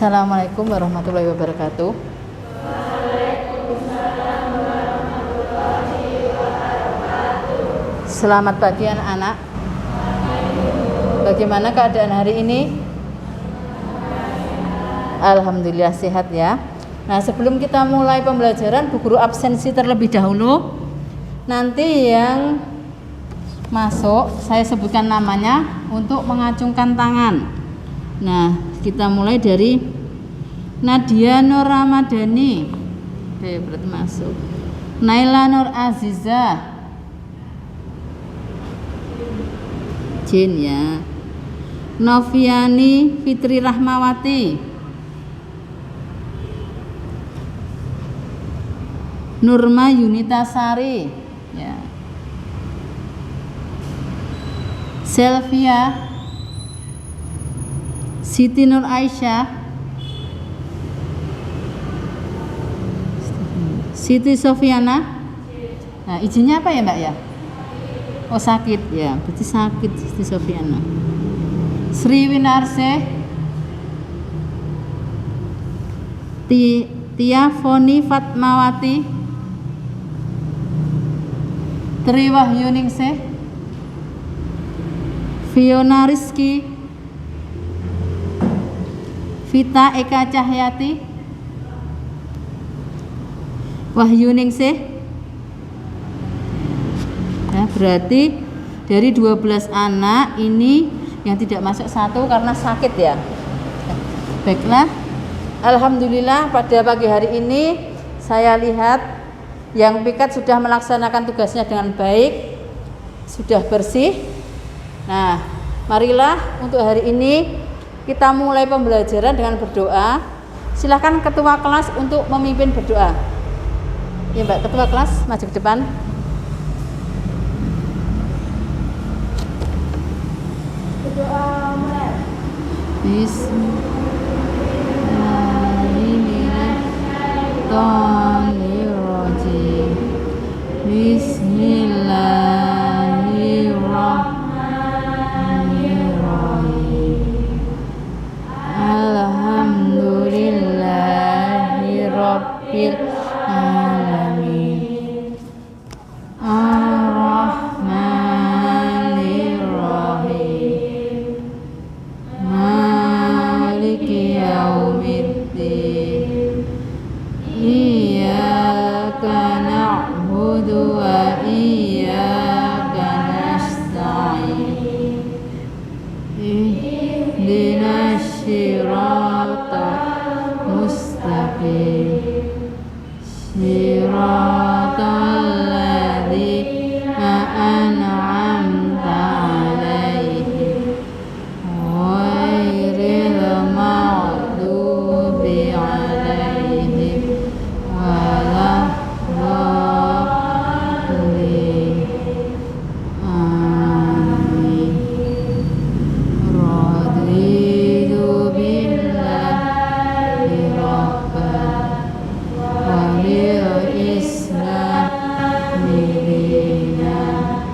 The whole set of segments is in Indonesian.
Assalamualaikum warahmatullahi wabarakatuh. Selamat pagi anak-anak. Bagaimana keadaan hari ini? Alhamdulillah sehat ya. Nah, sebelum kita mulai pembelajaran, Bu Guru absensi terlebih dahulu. Nanti yang masuk saya sebutkan namanya untuk mengacungkan tangan. Nah, kita mulai dari Nadia Nur Ramadhani. Oke, berarti masuk. Naila Nur Aziza. Jin ya. Noviani Fitri Rahmawati. Nurma Yunitasari ya. Selvia Siti Nur Aisyah, Siti Sofiana. Nah, izinnya apa ya Mbak ya? Oh sakit ya, berarti sakit Siti Sofiana. Sri Winarse, Tia Foni Fatmawati, Tri Wahyuningsih, Fiona Rizky, Vita Eka Cahyati, Wahyuningsih. Nah, berarti dari 12 anak ini yang tidak masuk satu karena sakit ya. Baiklah, alhamdulillah pada pagi hari ini saya lihat yang piket sudah melaksanakan tugasnya dengan baik, sudah bersih. Nah, marilah untuk hari ini kita mulai pembelajaran dengan berdoa. Silakan ketua kelas untuk memimpin berdoa. Ya Mbak, ketua kelas maju ke depan. Berdoa mulai. Bismillahirrahmanirrahim. Bismillahirrahmanirrahim. Alhamdulillahirabbil alamin. Ar-Rahmanir-Rahim. Maliki yaumiddin. Iyyaka na'budu wa iyyaka nasta'in. Ihdinas siratal mustaqim. Siratal ladzina an'amta 'alaihim ghairil maghdubi 'alaihim waladdallin. Amin. Raditu billahi rabban wa bil islami dinan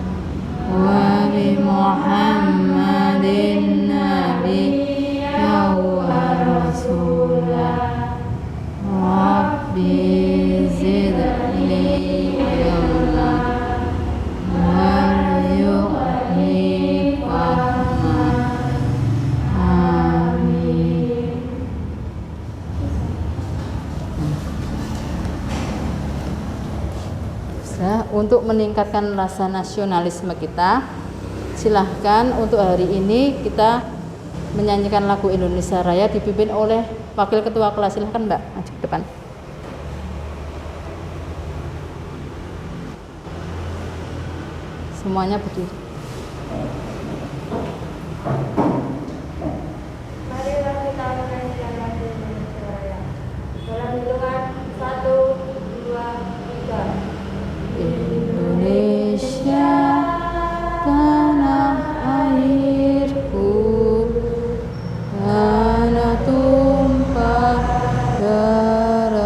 wa bi Muhammadin nabiyyan wa rasulah. Rabbi zidni ilman warzuqni fahman. Amin. Untuk meningkatkan rasa nasionalisme kita, silahkan untuk hari ini kita menyanyikan lagu Indonesia Raya dipimpin oleh Wakil Ketua Kelas. Silahkan Mbak, maju ke depan. Semuanya berdiri. Marilah kita menyanyikan lagu Indonesia Raya. Dalam hitungan 1, 2, 3. Indonesia tanah airku, tanah tumpah darahku.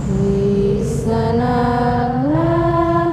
Di sanalah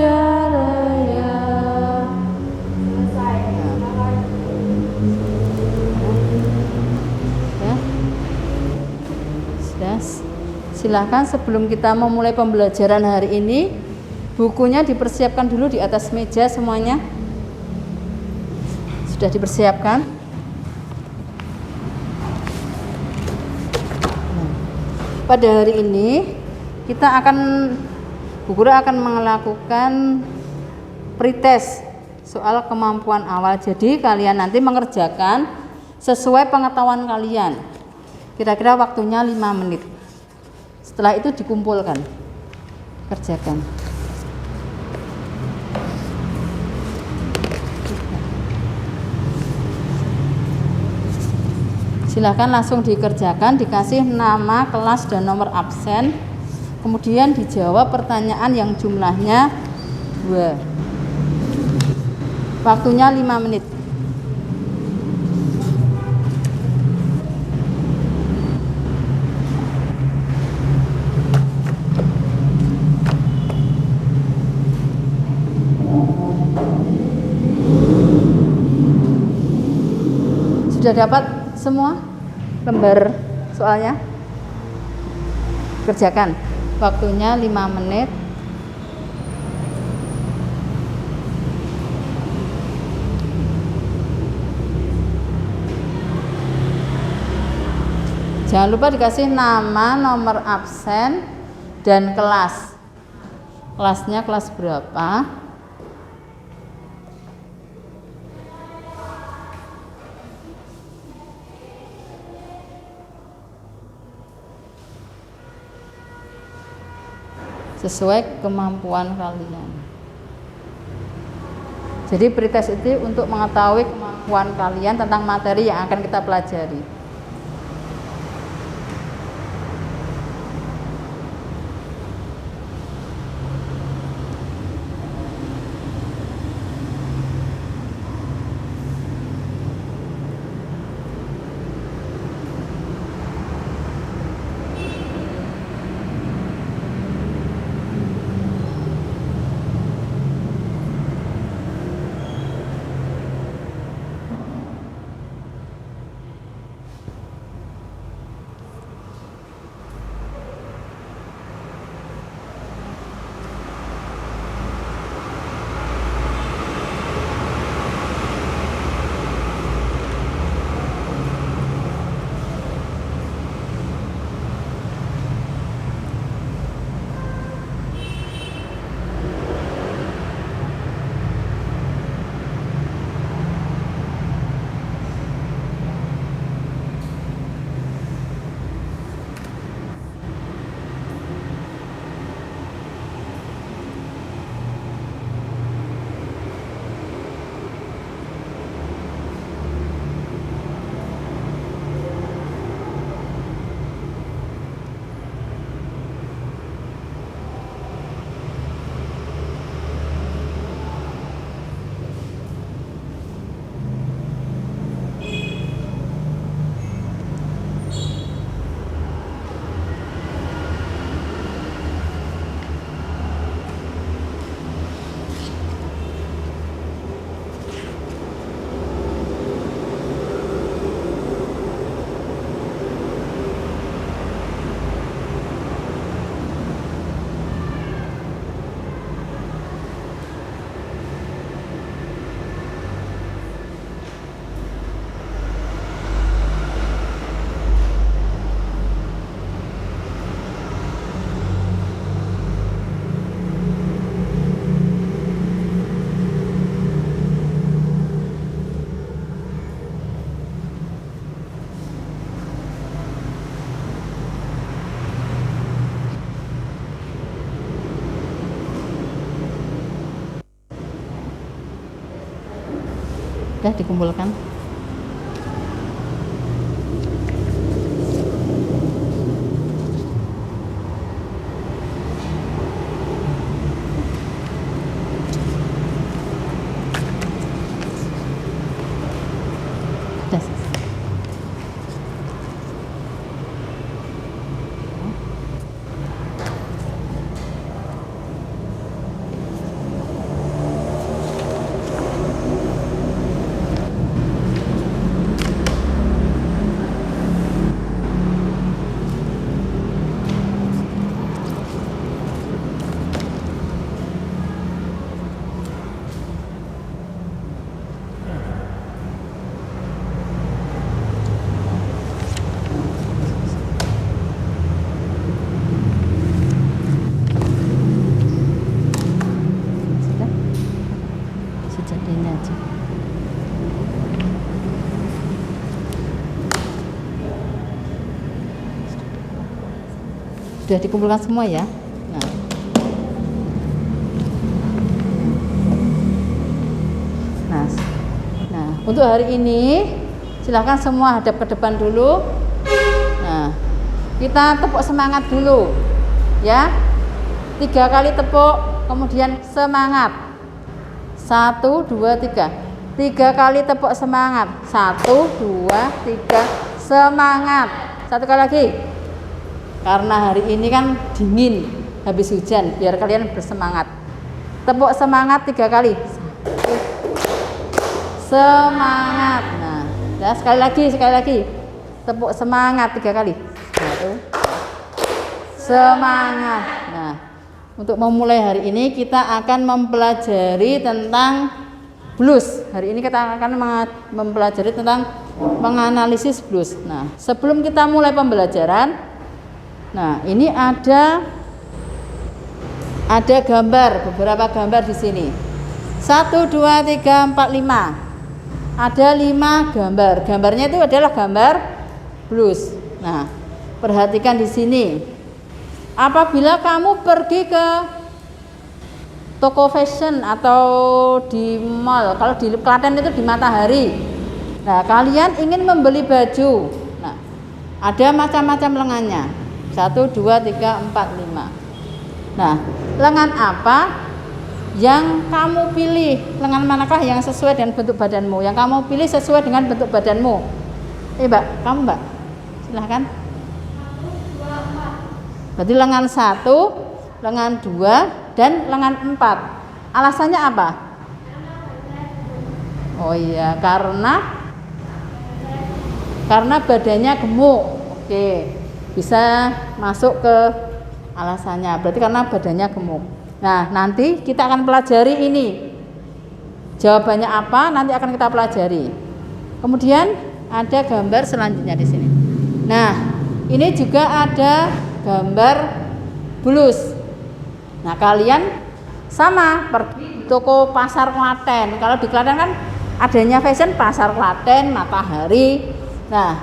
Raya. Selesai. Silakan. Ya. Sudah. Silakan sebelum kita memulai pembelajaran hari ini, bukunya dipersiapkan dulu di atas meja semuanya. Sudah dipersiapkan? Pada hari ini kita Bu Guru akan melakukan pretest soal kemampuan awal. Jadi kalian nanti mengerjakan sesuai pengetahuan kalian. Kira-kira waktunya 5 menit. Setelah itu dikumpulkan. Kerjakan. Silahkan langsung dikerjakan, dikasih nama, kelas, dan nomor absen. Kemudian dijawab pertanyaan yang jumlahnya 2. Waktunya 5 menit. Sudah dapat semua lembar soalnya? Kerjakan. Waktunya 5 menit. Jangan lupa dikasih nama, nomor absen, dan kelas. Kelasnya kelas berapa? Sesuai kemampuan kalian. Jadi pretest itu untuk mengetahui kemampuan kalian tentang materi yang akan kita pelajari. Sudah dikumpulkan. Sudah selesai. Sudah dikumpulkan semua ya. Nah, untuk hari ini silahkan semua hadap ke depan dulu. Nah, kita tepuk semangat dulu ya. 3 kali tepuk, kemudian semangat. 1, 2, 3. 3 kali tepuk semangat. 1, 2, 3, semangat. 1 kali lagi. Karena hari ini kan dingin, habis hujan, biar kalian bersemangat. Tepuk semangat 3 kali. Semangat. Nah, ya, sekali lagi. Tepuk semangat 3 kali. 1. Semangat. Nah, untuk memulai hari ini kita akan mempelajari tentang blues. Hari ini kita akan mempelajari tentang menganalisis blues. Nah, sebelum kita mulai pembelajaran, nah, ini ada gambar, beberapa gambar di sini. 1, 2, 3, 4, 5. Ada 5 gambar. Gambarnya itu adalah gambar blues. Nah, perhatikan di sini. Apabila kamu pergi ke toko fashion atau di mall, kalau di Klaten itu di Matahari. Nah, kalian ingin membeli baju. Nah, ada macam-macam lengannya. 1, 2, 3, 4, 5. Nah, lengan apa yang kamu pilih? Lengan manakah yang sesuai dengan bentuk badanmu? Yang kamu pilih sesuai dengan bentuk badanmu. Mbak, kamu Mbak, silahkan. Berarti lengan 1, lengan 2, dan lengan 4. Alasannya apa? Oh iya, karena badannya gemuk. Oke, bisa masuk ke alasannya. Berarti karena badannya gemuk. Nah, nanti kita akan pelajari ini. Jawabannya apa? Nanti akan kita pelajari. Kemudian ada gambar selanjutnya di sini. Nah, ini juga ada gambar blues. Nah, kalian sama pergi toko pasar Klaten. Kalau di Klaten kan adanya fashion pasar Klaten, Matahari. Nah,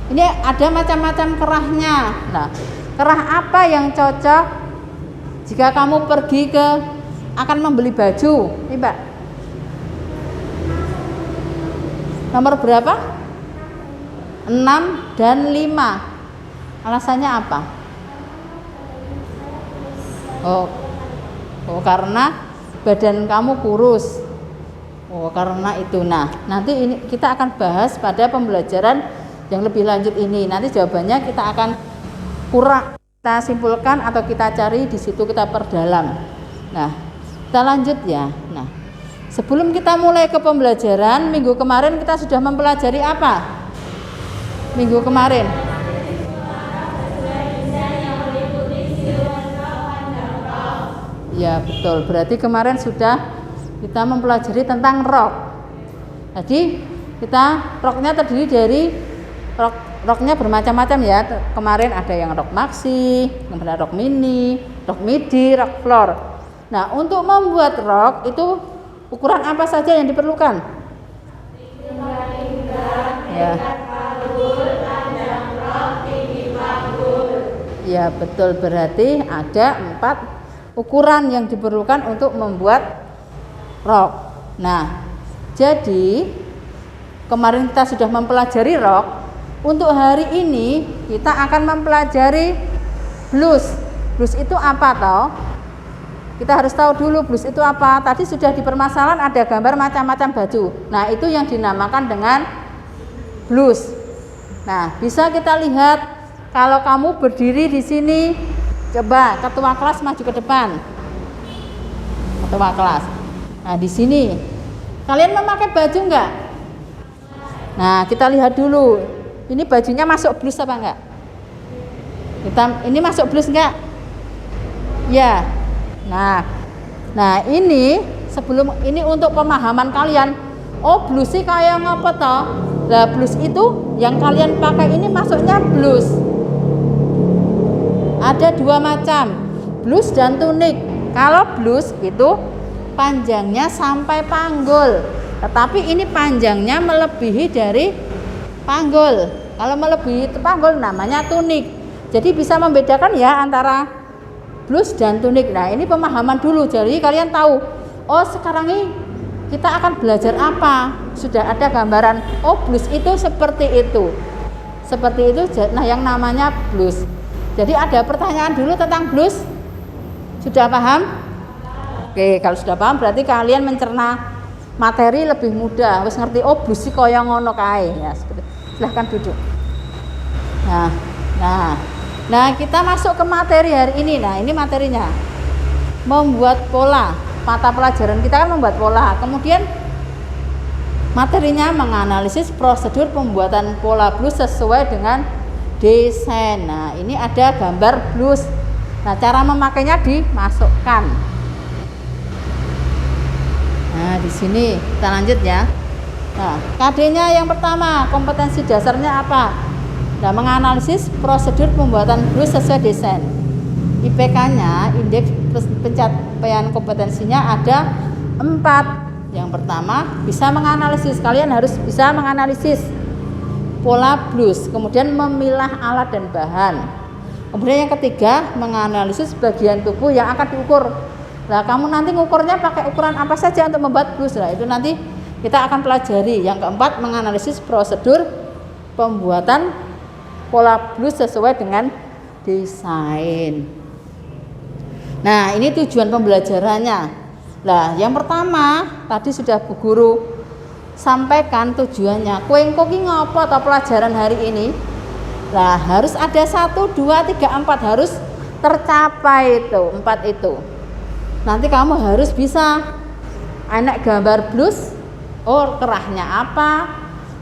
ini ada macam-macam kerahnya. Nah, kerah apa yang cocok jika kamu pergi akan membeli baju? Ini Mbak, nomor berapa? 6 dan 5. Alasannya apa? Oh, karena badan kamu kurus. Oh, karena itu. Nah, nanti ini kita akan bahas pada pembelajaran yang lebih lanjut ini. Nanti jawabannya kita akan kita simpulkan atau kita cari di situ, kita perdalam. Nah, kita lanjut ya. Nah, sebelum kita mulai ke pembelajaran, minggu kemarin kita sudah mempelajari apa? Minggu kemarin. Ya, betul. Berarti kemarin sudah kita mempelajari tentang rok. Jadi roknya terdiri dari roknya bermacam-macam ya. Kemarin ada yang rok maxi, kemudian rok mini, rok midi, rok floor. Nah, untuk membuat rok itu ukuran apa saja yang diperlukan? Ya. Ya, betul. Berarti ada 4 ukuran yang diperlukan untuk membuat rok. Nah, jadi kemarin kita sudah mempelajari rok. Untuk hari ini kita akan mempelajari blues. Blues itu apa toh? Kita harus tahu dulu blues itu apa. Tadi sudah di permasalahan ada gambar macam-macam baju. Nah, itu yang dinamakan dengan blues. Nah, bisa kita lihat kalau kamu berdiri di sini. Coba ketua kelas maju ke depan. Ketua kelas. Nah, di sini kalian memakai baju enggak? Nah, kita lihat dulu. Ini bajunya masuk blues apa enggak? Ini masuk blues enggak? Ya. Nah, ini sebelum ini untuk pemahaman kalian. Oh, blues sih kayak ngapa toh? Lah, blues itu yang kalian pakai ini masuknya blues. Ada 2 macam, blus dan tunik. Kalau blus itu panjangnya sampai panggul, tetapi ini panjangnya melebihi dari panggul. Kalau melebihi panggul namanya tunik. Jadi bisa membedakan ya antara blus dan tunik. Nah, ini pemahaman dulu. Jadi kalian tahu, oh sekarang ini kita akan belajar apa. Sudah ada gambaran, oh blus itu seperti itu. Seperti itu, nah yang namanya blus. Jadi ada pertanyaan dulu tentang blus. Sudah paham? Oke, kalau sudah paham berarti kalian mencerna materi lebih mudah. Wis ngerti, oh blus sih kaya ngono kae. Ya, seperti. Silahkan duduk. Nah, kita masuk ke materi hari ini. Nah, ini materinya. Membuat pola. Mata pelajaran kita kan membuat pola. Kemudian materinya menganalisis prosedur pembuatan pola blus sesuai dengan desain. Nah, ini ada gambar blus. Nah, cara memakainya dimasukkan. Nah, di sini kita lanjut ya. Nah, KD-nya yang pertama, kompetensi dasarnya apa? Nah, menganalisis prosedur pembuatan blus sesuai desain. IPK-nya, indeks pencapaian kompetensinya ada 4. Yang pertama, bisa menganalisis. Kalian harus bisa menganalisis pola blus, kemudian memilah alat dan bahan. Kemudian yang ketiga, menganalisis bagian tubuh yang akan diukur. Nah, kamu nanti ngukurnya pakai ukuran apa saja untuk membuat blus. Nah, itu nanti kita akan pelajari. Yang keempat, menganalisis prosedur pembuatan pola blus sesuai dengan desain. Nah, ini tujuan pembelajarannya. Nah, yang pertama tadi sudah Bu Guru sampaikan tujuannya. Kowe engko ki ngopo to pelajaran hari ini? Nah, harus ada 1, 2, 3, 4 harus tercapai itu, 4 itu. Nanti kamu harus bisa enak gambar blus, oh kerahnya apa,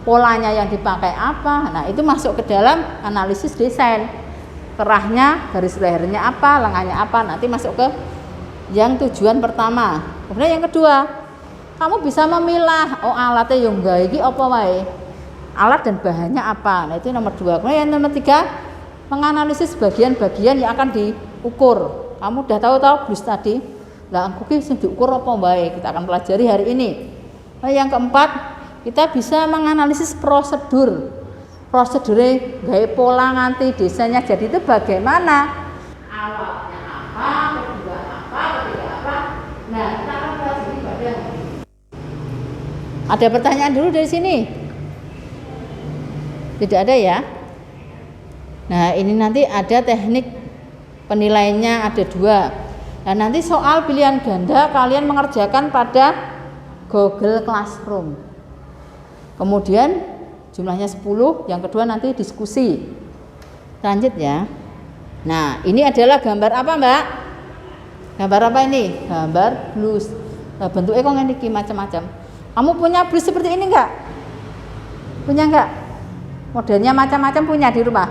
polanya yang dipakai apa. Nah, itu masuk ke dalam analisis desain. Kerahnya, garis lehernya apa, lengannya apa, nanti masuk ke yang tujuan pertama. Kemudian yang kedua, kamu bisa memilah, oh alatnya yang gawe iki apa wae, alat dan bahannya apa. Nah, itu nomor 2. Kemudian yang nomor 3, menganalisis bagian-bagian yang akan diukur. Kamu udah tahu blus tadi. Lah aku ki sing diukur apa wae, kita akan pelajari hari ini. Nah, yang keempat, kita bisa menganalisis prosedurnya gawe pola nganti desainnya jadi itu bagaimana, awalnya apa, kedua apa, ketiga apa. Nah, kita akan pelajari bagian. Ada pertanyaan dulu dari sini? Tidak ada ya? Nah, ini nanti ada teknik penilaiannya ada 2. Nah, nanti soal pilihan ganda kalian mengerjakan pada Google Classroom. Kemudian jumlahnya 10, yang kedua nanti diskusi. Lanjut ya. Nah, ini adalah gambar apa, Mbak? Gambar apa ini? Gambar blus. Nah, bentuknya kok ngene iki macam-macam. Kamu punya blus seperti ini enggak? Punya enggak? Modelnya macam-macam punya di rumah?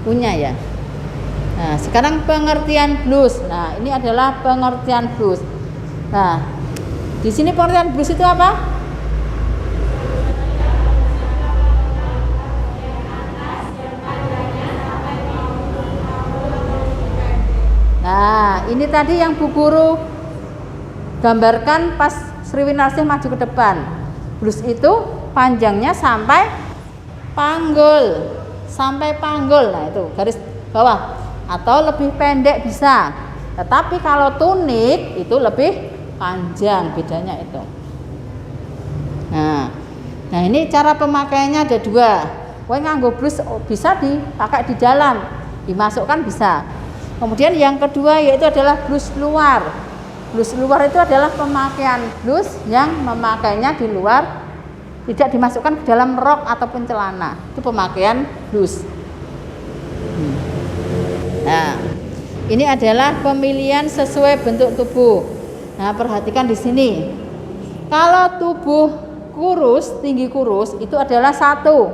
Punya ya. Nah, sekarang pengertian blus. Nah, ini adalah pengertian blus. Nah, di sini pengertian blus itu apa? Nah, ini tadi yang Bu Guru gambarkan pas Sri Winarsih maju ke depan. Blus itu panjangnya sampai panggul. Nah, itu garis bawah. Atau lebih pendek bisa. Tetapi kalau tunik itu lebih panjang, bedanya itu. Nah, ini cara pemakaiannya ada 2. Kowe nganggo blus bisa dipakai di dalam, dimasukkan bisa. Kemudian yang kedua yaitu adalah blus luar. Blus luar itu adalah pemakaian blus yang memakainya di luar, tidak dimasukkan ke dalam rok ataupun celana. Itu pemakaian blus. Nah, ini adalah pemilihan sesuai bentuk tubuh. Nah, perhatikan di sini. Kalau tubuh kurus, tinggi kurus itu adalah 1,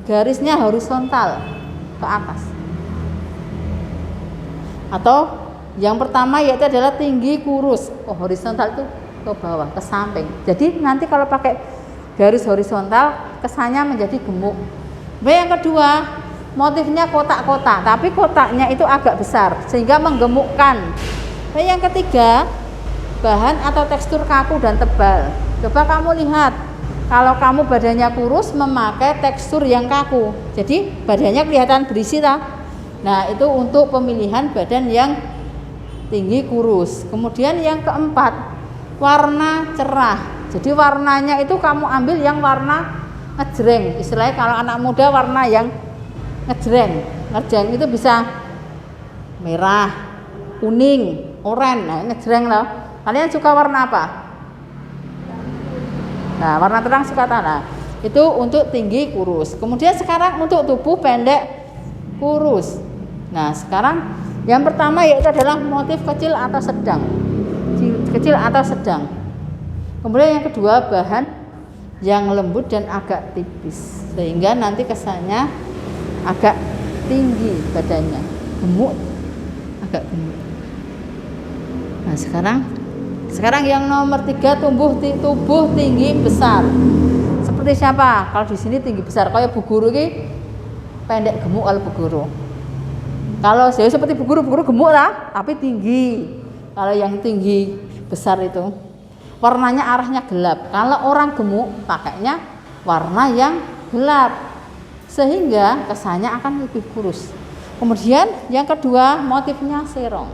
garisnya horizontal ke atas. Atau yang pertama yaitu adalah tinggi kurus, horizontal itu ke bawah, ke samping. Jadi nanti kalau pakai garis horizontal kesannya menjadi gemuk. Yang kedua, motifnya kotak-kotak, tapi kotaknya itu agak besar sehingga menggemukkan. Yang ketiga, bahan atau tekstur kaku dan tebal. Coba kamu lihat, kalau kamu badannya kurus memakai tekstur yang kaku. Jadi badannya kelihatan berisi tak? Nah, itu untuk pemilihan badan yang tinggi kurus. Kemudian yang keempat, warna cerah. Jadi warnanya itu kamu ambil yang warna ngejreng. Istilahnya kalau anak muda warna yang ngejreng. Ngejreng itu bisa merah, kuning, oranye. Nah, ngejreng loh. Kalian suka warna apa? Nah, warna terang suka tanah. Itu untuk tinggi kurus. Kemudian sekarang untuk tubuh pendek kurus. Nah, sekarang yang pertama yaitu adalah motif kecil atau sedang. Kecil atau sedang. Kemudian yang kedua, bahan yang lembut dan agak tipis. Sehingga nanti kesannya agak tinggi badannya. Gemuk, agak gemuk. Nah, sekarang yang nomor 3, tubuh tinggi besar. Seperti siapa? Kalau di sini tinggi besar, kayak Bu Guru ini pendek gemuk kalau Bu Guru. Kalau saya seperti Bu Guru gemuk lah, tapi tinggi. Kalau yang tinggi besar itu warnanya arahnya gelap. Kalau orang gemuk pakainya warna yang gelap, sehingga kesannya akan lebih kurus. Kemudian yang kedua, motifnya serong.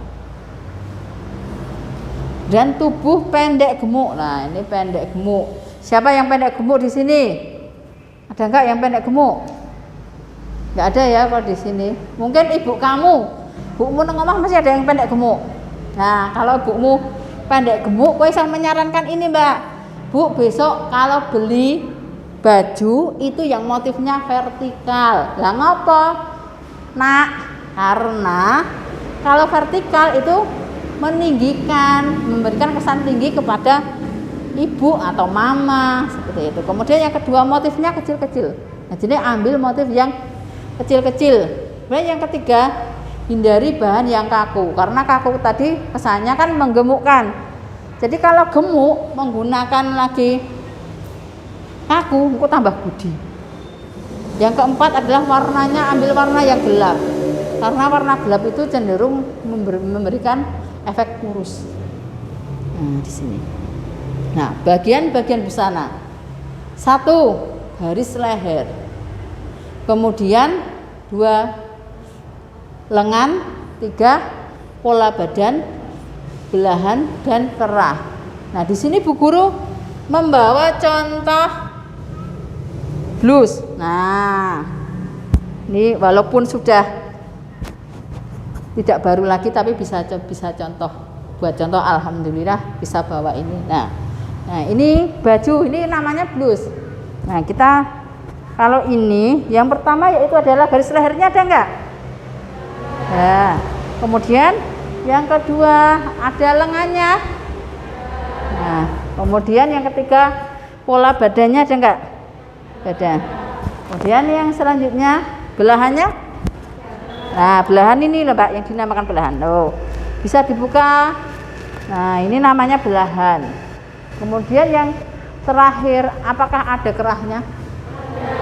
Dan tubuh pendek gemuk. Nah, ini pendek gemuk. Siapa yang pendek gemuk di sini? Ada enggak yang pendek gemuk? Enggak ada ya kalau di sini. Mungkin ibu kamu, bumu nang omah masih ada yang pendek gemuk. Nah, kalau bumu pendek gemuk, kowe saya menyarankan ini, Mbak. Bu, besok kalau beli baju itu yang motifnya vertikal. Lah ngopo? Nak, karena kalau vertikal itu meninggikan, memberikan kesan tinggi kepada ibu atau mama, seperti itu. Kemudian yang kedua, motifnya kecil-kecil. Nah, jadi ambil motif yang kecil-kecil. Kemudian yang ketiga, hindari bahan yang kaku, karena kaku tadi kesannya kan menggemukkan. Jadi kalau gemuk menggunakan lagi kaku, kok tambah budi. Yang keempat adalah warnanya, ambil warna yang gelap, karena warna gelap itu cenderung memberikan efek kurus. Nah, di sini. Nah, bagian-bagian busana. 1, garis leher. Kemudian 2, lengan. 3, pola badan, belahan dan kerah. Nah, di sini Bu Guru membawa contoh blus. Nah, ini walaupun sudah tidak baru lagi tapi bisa contoh, buat contoh. Alhamdulillah bisa bawa ini. Nah ini baju, ini namanya blus. Nah, kita kalau ini yang pertama yaitu adalah garis lehernya, ada enggak? Nah, kemudian yang kedua ada lengannya. Nah, kemudian yang ketiga pola badannya, ada enggak? Ada. Kemudian yang selanjutnya belahannya. Nah, belahan ini loh Mbak, yang dinamakan belahan. Oh, bisa dibuka. Nah, ini namanya belahan. Kemudian yang terakhir, apakah ada kerahnya?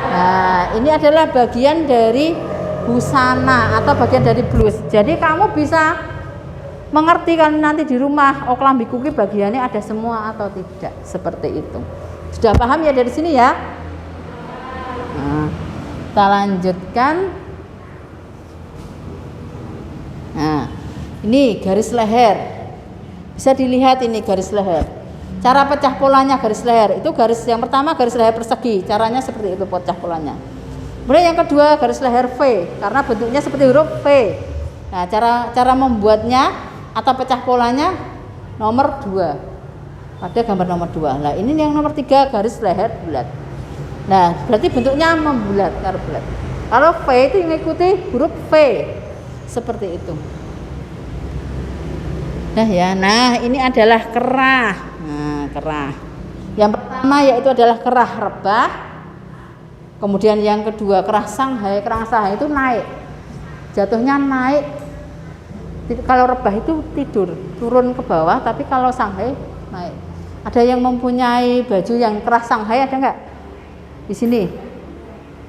Nah, ini adalah bagian dari busana atau bagian dari blus. Jadi kamu bisa mengerti kan nanti di rumah, oh kelambi kuki bagiannya ada semua atau tidak, seperti itu. Sudah paham ya dari sini ya? Nah, kita lanjutkan. Nah, ini garis leher. Bisa dilihat ini garis leher. Cara pecah polanya garis leher. Itu garis yang pertama garis leher persegi. Caranya seperti itu pecah polanya. Kemudian yang kedua garis leher V, karena bentuknya seperti huruf V. Nah, cara membuatnya atau pecah polanya nomor 2. Ada gambar nomor 2. Nah, ini yang nomor 3 garis leher bulat. Nah, berarti bentuknya membulat, bulat. Kalau V itu mengikuti huruf V. Seperti itu. Nah ya, nah ini adalah kerah. Nah, kerah. Yang pertama yaitu adalah kerah rebah. Kemudian yang kedua kerah Shanghai. Kerah Shanghai itu naik. Jatuhnya naik. Kalau rebah itu tidur, turun ke bawah, tapi kalau Shanghai naik. Ada yang mempunyai baju yang kerah Shanghai, ada enggak? Di sini.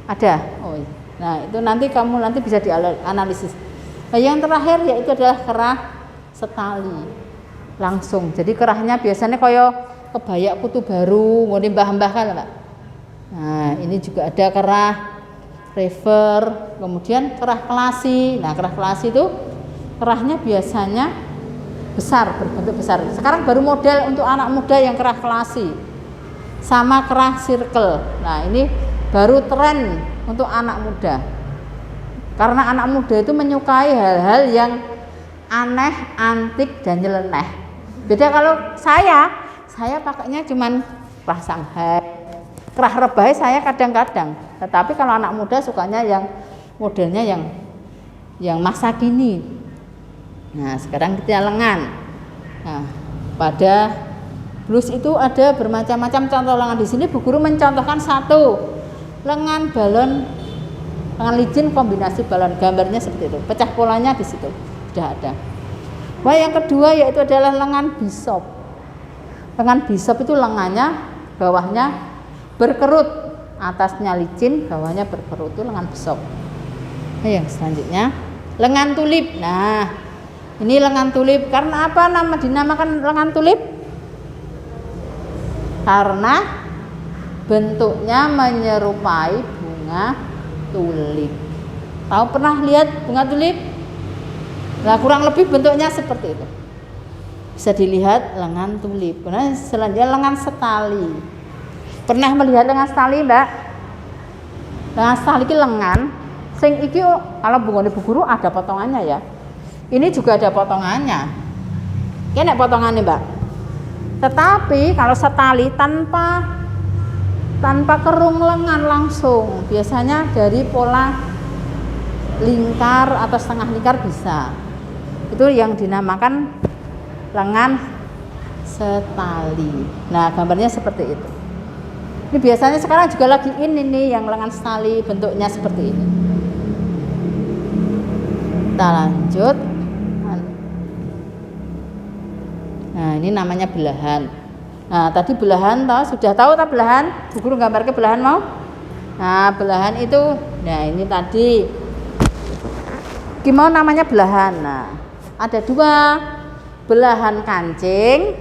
Ada. Oh. Nah, itu nanti kamu bisa dianalisis. Nah, yang terakhir yaitu adalah kerah setali langsung. Jadi kerahnya biasanya kaya kebaya kutu baru, ngene mbah-mbah kan Pak. Nah, ini juga ada kerah river, kemudian kerah kelasi. Nah, kerah kelasi itu kerahnya biasanya besar, berbentuk besar. Sekarang baru model untuk anak muda yang kerah kelasi sama kerah circle. Nah, ini baru tren untuk anak muda. Karena anak muda itu menyukai hal-hal yang aneh, antik, dan nyeleneh. Beda kalau saya pakainya cuman kerah Shanghai, kerah rebahnya saya kadang-kadang. Tetapi kalau anak muda sukanya yang modelnya yang masa kini. Nah, sekarang kita lengan. Nah, pada blus itu ada bermacam-macam contoh lengan. Di sini Bu Guru mencontohkan satu lengan balon, lengan licin kombinasi balon. Gambarnya seperti itu. Pecah polanya di situ sudah ada. Wah, yang kedua yaitu adalah lengan bishop. Lengan bishop itu lengannya bawahnya berkerut, atasnya licin, bawahnya berkerut, itu lengan bishop. Nah, yang selanjutnya lengan tulip. Nah, ini lengan tulip. Karena apa dinamakan lengan tulip? Karena bentuknya menyerupai bunga tulip. Tahu pernah lihat bunga tulip? Nah, kurang lebih bentuknya seperti itu. Bisa dilihat lengan tulip. Kemudian selanjutnya lengan setali. Pernah melihat lengan setali, Mbak? Lengan setali ini lengan sing iki kalau bunggone Bu Guru ada potongannya ya. Ini juga ada potongannya. Ini potongannya, Mbak. Tetapi kalau setali tanpa kerung lengan langsung, biasanya dari pola lingkar atau setengah lingkar bisa. Itu yang dinamakan lengan setali. Nah, gambarnya seperti itu. Ini biasanya sekarang juga lagi ini yang lengan setali, bentuknya seperti ini. Kita lanjut. Nah, ini namanya belahan. Nah, tadi belahan sudah tahu belahan? Bu Guru gambar ke belahan mau? Nah, belahan itu, nah ini tadi gimana namanya belahan? Nah, ada dua, belahan kancing,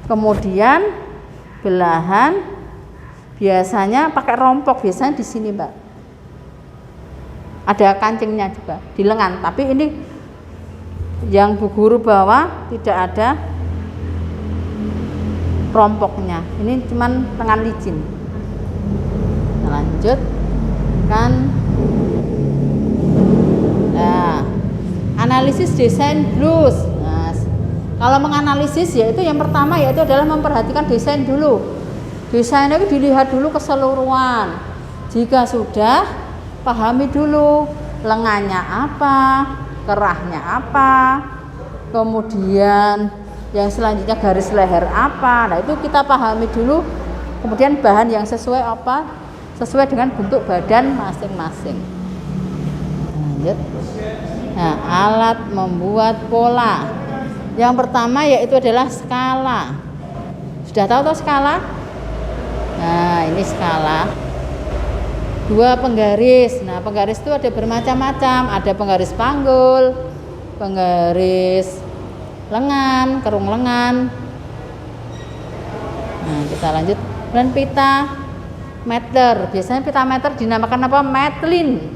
kemudian belahan biasanya pakai rompok, biasanya di sini, Mbak. Ada kancingnya juga di lengan, tapi ini yang Bu Guru bawa tidak ada rompoknya. Ini cuman lengan licin. Nah, lanjut kan. Nah, analisis desain blus. Nah, kalau menganalisis yaitu yang pertama yaitu adalah memperhatikan desain dulu. Desainnya itu dilihat dulu keseluruhan. Jika sudah, pahami dulu lengannya apa, kerahnya apa, kemudian yang selanjutnya garis leher apa. Nah, itu kita pahami dulu. Kemudian bahan yang sesuai apa? Sesuai dengan bentuk badan masing-masing. Lanjut. Nah, alat membuat pola. Yang pertama yaitu adalah skala. Sudah tahu toh skala? Nah, ini skala. Dua penggaris. Nah, penggaris itu ada bermacam-macam. Ada penggaris panggul, penggaris lengan, kerung lengan. Nah, kita lanjut. Dan pita meter. Biasanya pita meter dinamakan apa? Metlin.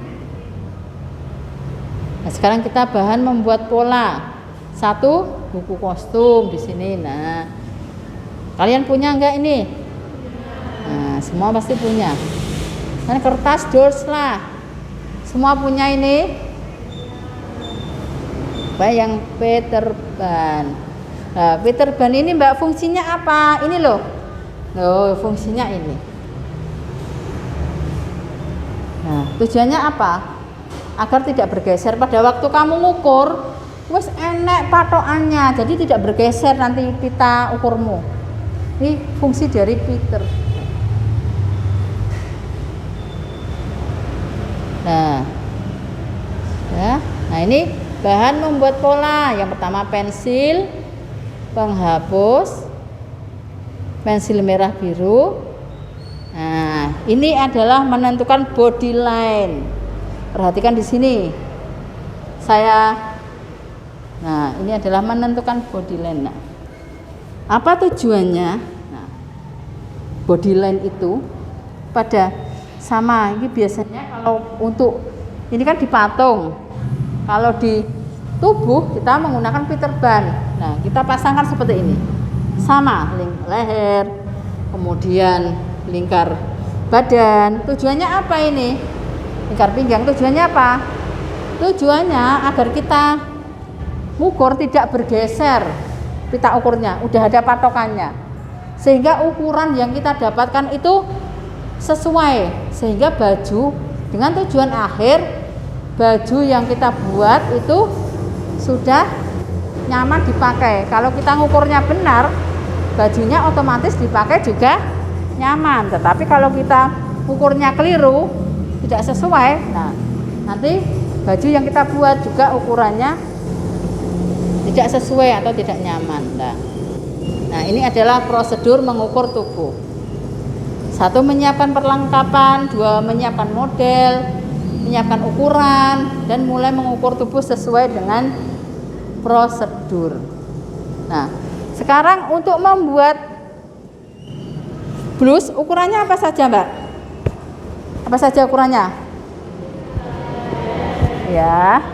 Nah, sekarang kita bahan membuat pola. Satu, buku kostum di sini. Nah, kalian punya enggak ini? Nah, semua pasti punya. Dan kertas doors lah. Semua punya ini. Yang Peter Pan. Nah, Peter Pan ini, Mbak, fungsinya apa? Ini loh. Loh, fungsinya ini. Nah, tujuannya apa? Agar tidak bergeser pada waktu kamu ngukur, wes enek patokannya, jadi tidak bergeser nanti pita ukurmu. Ini fungsi dari Peter. Nah, ya, nah ini bahan membuat pola. Yang pertama pensil, penghapus, pensil merah biru. Nah, ini adalah menentukan body line. Perhatikan di sini. Nah, ini adalah menentukan body line. Nah, apa tujuannya? Nah, body line itu pada sama. Ini biasanya kalau untuk ini kan dipatung. Kalau di tubuh kita menggunakan Peter Pan. Nah, kita pasangkan seperti ini. Sama leher, kemudian lingkar badan. Tujuannya apa ini? Lingkar pinggang tujuannya apa? Tujuannya agar kita mengukur tidak bergeser pita ukurnya, udah ada patokannya, sehingga ukuran yang kita dapatkan itu sesuai, sehingga baju dengan tujuan akhir baju yang kita buat itu sudah nyaman dipakai. Kalau kita ngukurnya benar, bajunya otomatis dipakai juga nyaman. Tetapi kalau kita ukurnya keliru, tidak sesuai, nah nanti baju yang kita buat juga ukurannya tidak sesuai atau tidak nyaman. Nah, ini adalah prosedur mengukur tubuh. 1, menyiapkan perlengkapan, 2, menyiapkan model, menyiapkan ukuran, dan mulai mengukur tubuh sesuai dengan prosedur. Nah, sekarang untuk membuat blus, ukurannya apa saja, Mbak? Apa saja ukurannya? Ya.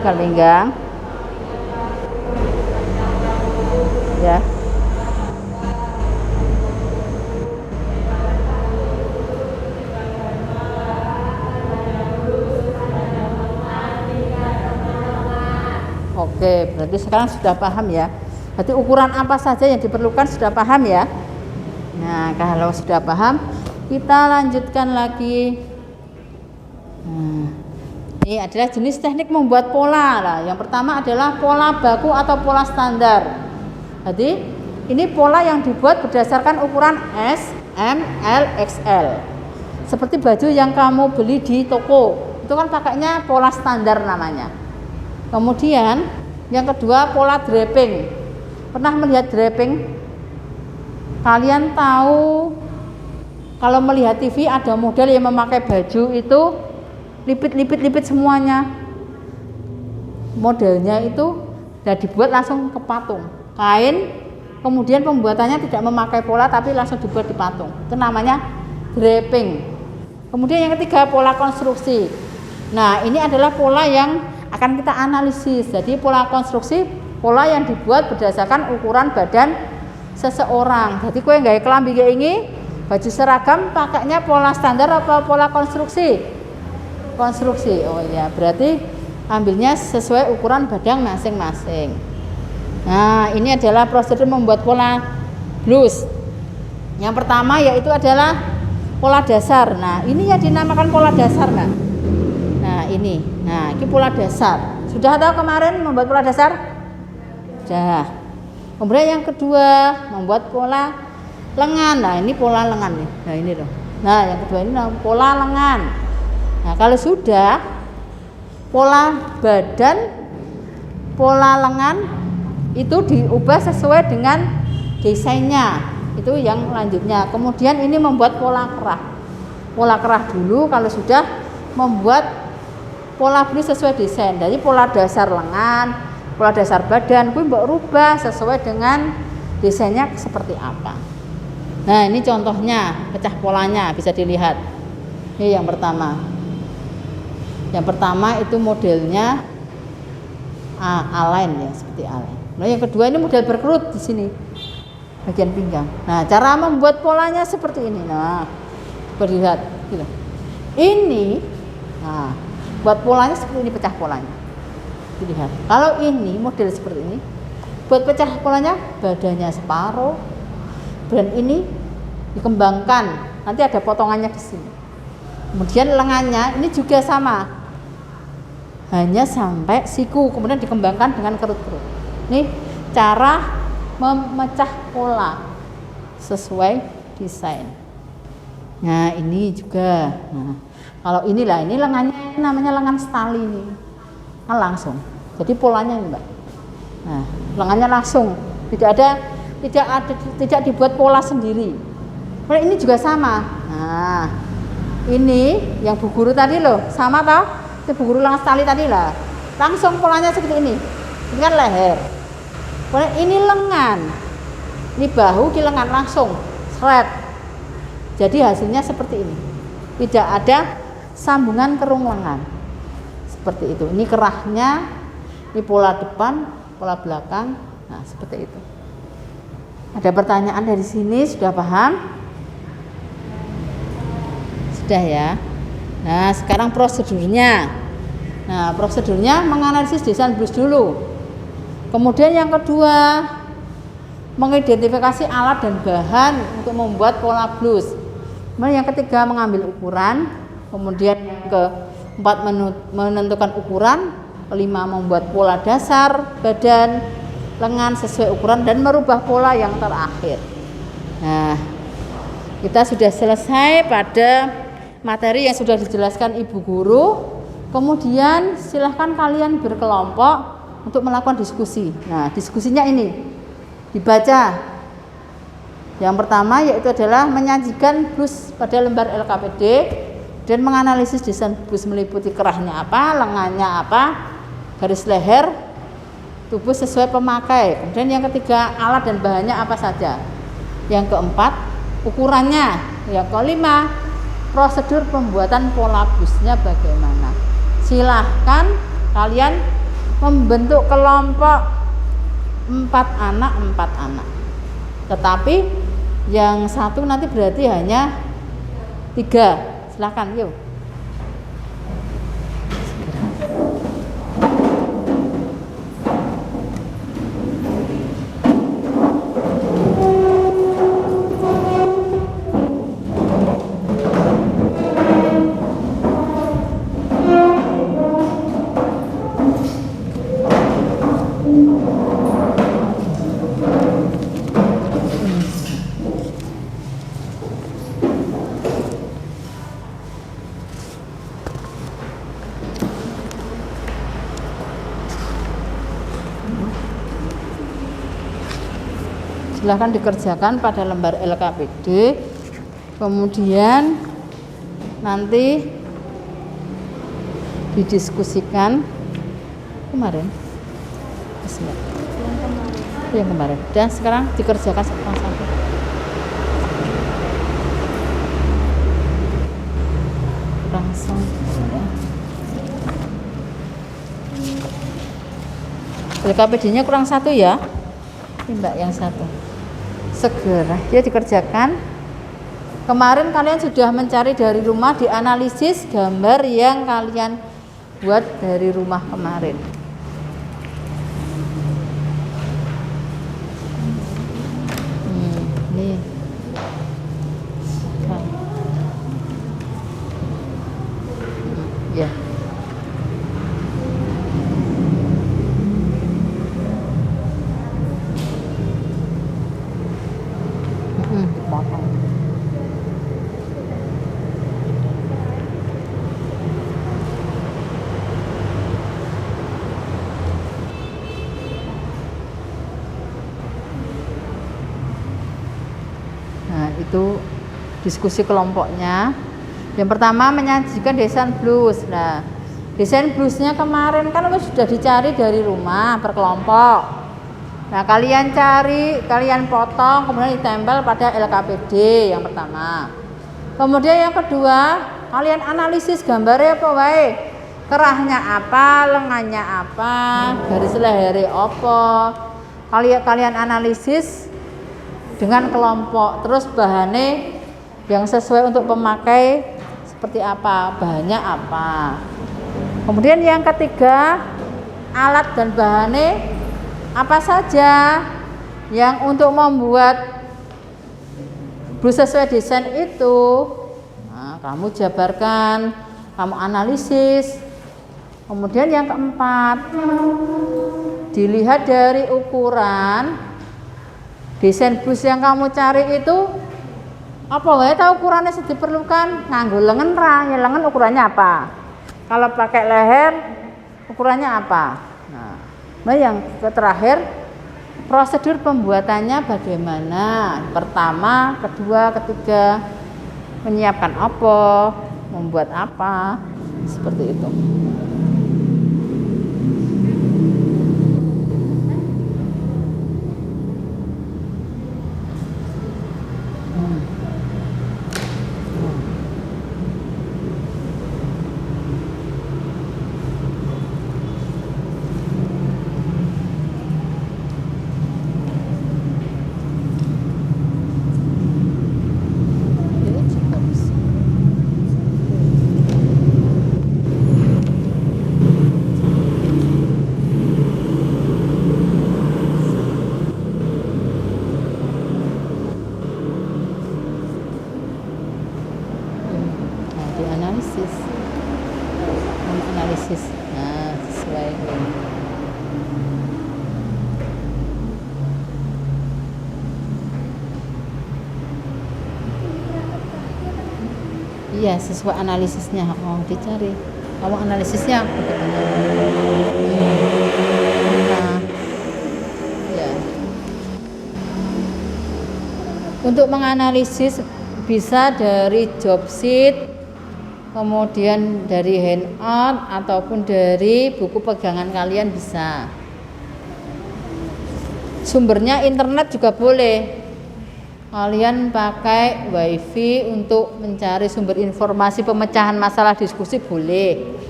Pinggang. Ya. Oke, berarti sekarang sudah paham ya. Berarti ukuran apa saja yang diperlukan sudah paham ya. Nah, kalau sudah paham, kita lanjutkan lagi. Ini adalah jenis teknik membuat pola. Nah, yang pertama adalah pola baku atau pola standar. Jadi ini pola yang dibuat berdasarkan ukuran S, M, L, XL. Seperti baju yang kamu beli di toko, itu kan pakainya pola standar namanya. Kemudian yang kedua pola draping. Pernah melihat draping? Kalian tahu kalau melihat TV ada model yang memakai baju itu lipit semuanya. Modelnya itu sudah dibuat langsung ke patung kain, kemudian pembuatannya tidak memakai pola tapi langsung dibuat di patung. Itu namanya draping. Kemudian yang ketiga pola konstruksi. Nah, ini adalah pola yang akan kita analisis. Jadi pola konstruksi, pola yang dibuat berdasarkan ukuran badan seseorang. Jadi kue nggak kelambi kayak ini, baju seragam pakainya pola standar apa pola konstruksi? Konstruksi. Oh ya, berarti ambilnya sesuai ukuran badan masing-masing. Nah, ini adalah prosedur membuat pola blus. Yang pertama yaitu adalah pola dasar. Nah, ini yang dinamakan pola dasar, Nah, ini pola dasar. Sudah tahu kemarin membuat pola dasar? Sudah. Kemudian yang kedua membuat pola lengan. Nah, ini pola lengan nih. Nah, ini loh. Nah, yang kedua ini pola lengan. Nah, kalau sudah pola badan, pola lengan itu diubah sesuai dengan desainnya. Itu yang lanjutnya. Kemudian ini membuat pola kerah. Pola kerah dulu kalau sudah membuat pola blus sesuai desain. Jadi pola dasar lengan, pola dasar badan, gue mbok rubah sesuai dengan desainnya seperti apa. Nah, ini contohnya pecah polanya bisa dilihat. Ini yang pertama. Yang pertama itu modelnya A-line ya, seperti A-line. Nah, yang kedua ini model berkerut di sini bagian pinggang. Nah, cara membuat polanya seperti ini. Nah, berlihat gitu. Ini, nah, buat polanya seperti ini, pecah polanya. Dilihat. Kalau ini model seperti ini, buat pecah polanya badannya separuh, dan ini dikembangkan. Nanti ada potongannya di sini. Kemudian lengannya ini juga sama. Hanya sampai siku, kemudian dikembangkan dengan kerut-kerut. Ini cara memecah pola sesuai desain. Nah, ini juga. Nah, kalau inilah, ini lengannya namanya lengan stali ini. Kan langsung. Jadi polanya ini, Mbak. Nah, lengannya langsung. Tidak dibuat pola sendiri. Nah, ini juga sama. Nah, ini yang Bu Guru tadi loh, sama toh? Itu Bu Guru lengan stali tadi lah. Langsung polanya seperti ini. Ini kan leher. Kemudian ini lengan. Ini bahu, di lengan langsung seret. Jadi hasilnya seperti ini. Tidak ada sambungan kerung lengan. Seperti itu. Ini kerahnya, ini pola depan, pola belakang. Nah, seperti itu. Ada pertanyaan dari sini, sudah paham? Sudah ya. Nah, sekarang prosedurnya. Nah, prosedurnya menganalisis desain blus dulu. Kemudian yang kedua, mengidentifikasi alat dan bahan untuk membuat pola blus. Kemudian yang ketiga, mengambil ukuran. Kemudian yang keempat, menentukan ukuran. Kelima, membuat pola dasar badan lengan sesuai ukuran dan merubah pola yang terakhir. Nah, kita sudah selesai pada materi yang sudah dijelaskan Ibu Guru. Kemudian silahkan kalian berkelompok untuk melakukan diskusi. Nah, diskusinya ini dibaca. Yang pertama yaitu adalah menyajikan blus pada lembar LKPD dan menganalisis desain blus meliputi kerahnya apa, lengannya apa, garis leher, tubuh sesuai pemakai. Kemudian yang ketiga, alat dan bahannya apa saja. Yang keempat, ukurannya. Yang kelima, prosedur pembuatan pola blusnya bagaimana. Silahkan kalian membentuk kelompok 4 anak. Tetapi yang satu nanti berarti hanya 3. Silahkan, yuk. Silahkan dikerjakan pada lembar LKPD, kemudian nanti didiskusikan kemarin. Yang kemarin. Dan sekarang dikerjakan satu-satu. Langsung. LKPD-nya kurang 1 ya. Ini Mbak yang 1. Segera dia dikerjakan. Kemarin kalian sudah mencari dari rumah, dianalisis gambar yang kalian buat dari rumah kemarin. Nih. Ya. Dipotong. Nah, itu diskusi kelompoknya. Yang pertama menyajikan desain blus. Nah, desain blusnya kemarin kan sudah dicari dari rumah berkelompok. Nah, kalian cari, kalian potong, kemudian ditempel pada LKPD yang pertama. Kemudian yang kedua, kalian analisis gambarnya apa wae. Kerahnya apa, lengannya apa, garis lehernya apa. Kalian analisis dengan kelompok. Terus bahannya yang sesuai untuk pemakai seperti apa, bahannya apa. Kemudian yang ketiga, alat dan bahannya apa saja yang untuk membuat blus sesuai desain itu. Nah, kamu jabarkan, kamu analisis. Kemudian yang keempat, dilihat dari ukuran desain blus yang kamu cari itu apa wae tahu ukurannya diperlukan. Nganggo lengan ra, ya lengan ukurannya apa? Kalau pakai leher ukurannya apa? Nah, yang terakhir, prosedur pembuatannya bagaimana? Pertama, kedua, ketiga, menyiapkan apa, membuat apa, seperti itu. Iya, sesuai analisisnya. Oh, dicari. Kamu analisisnya bagaimana? Nah, ya. Untuk menganalisis bisa dari job sheet, kemudian dari handout ataupun dari buku pegangan kalian bisa. Sumbernya internet juga boleh. Kalian pakai wifi untuk mencari sumber informasi pemecahan masalah diskusi boleh.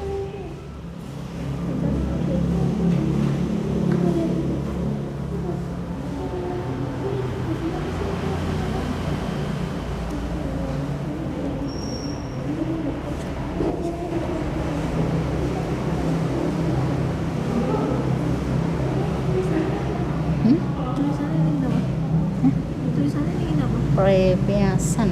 Prepiasan.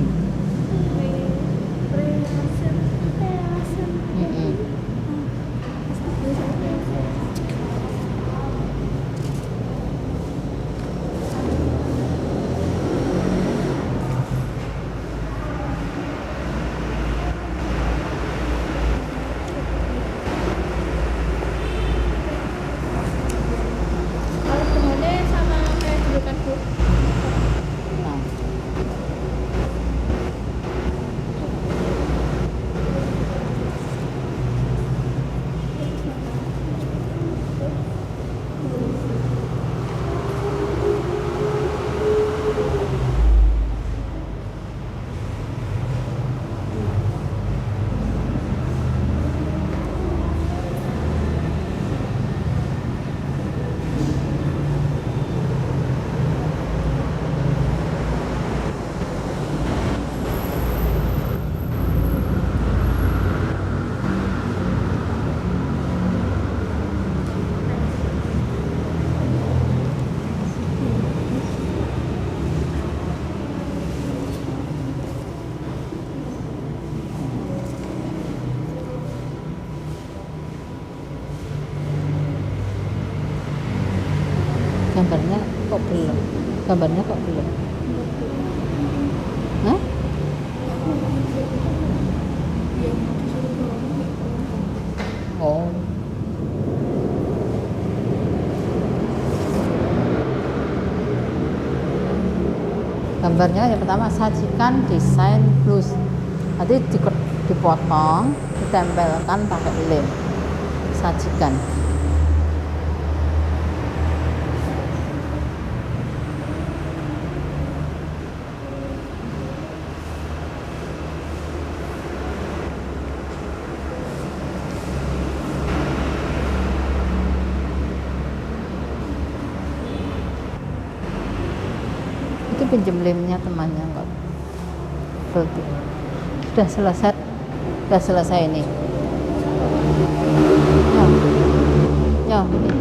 Gambarnya kok belum? Hah? Oh. Gambarnya yang pertama sajikan desain plus. Nanti dipotong, ditempelkan pakai lem. Sajikan. Pinjam lemnya temannya kok. Sudah selesai ini. Ya, ini.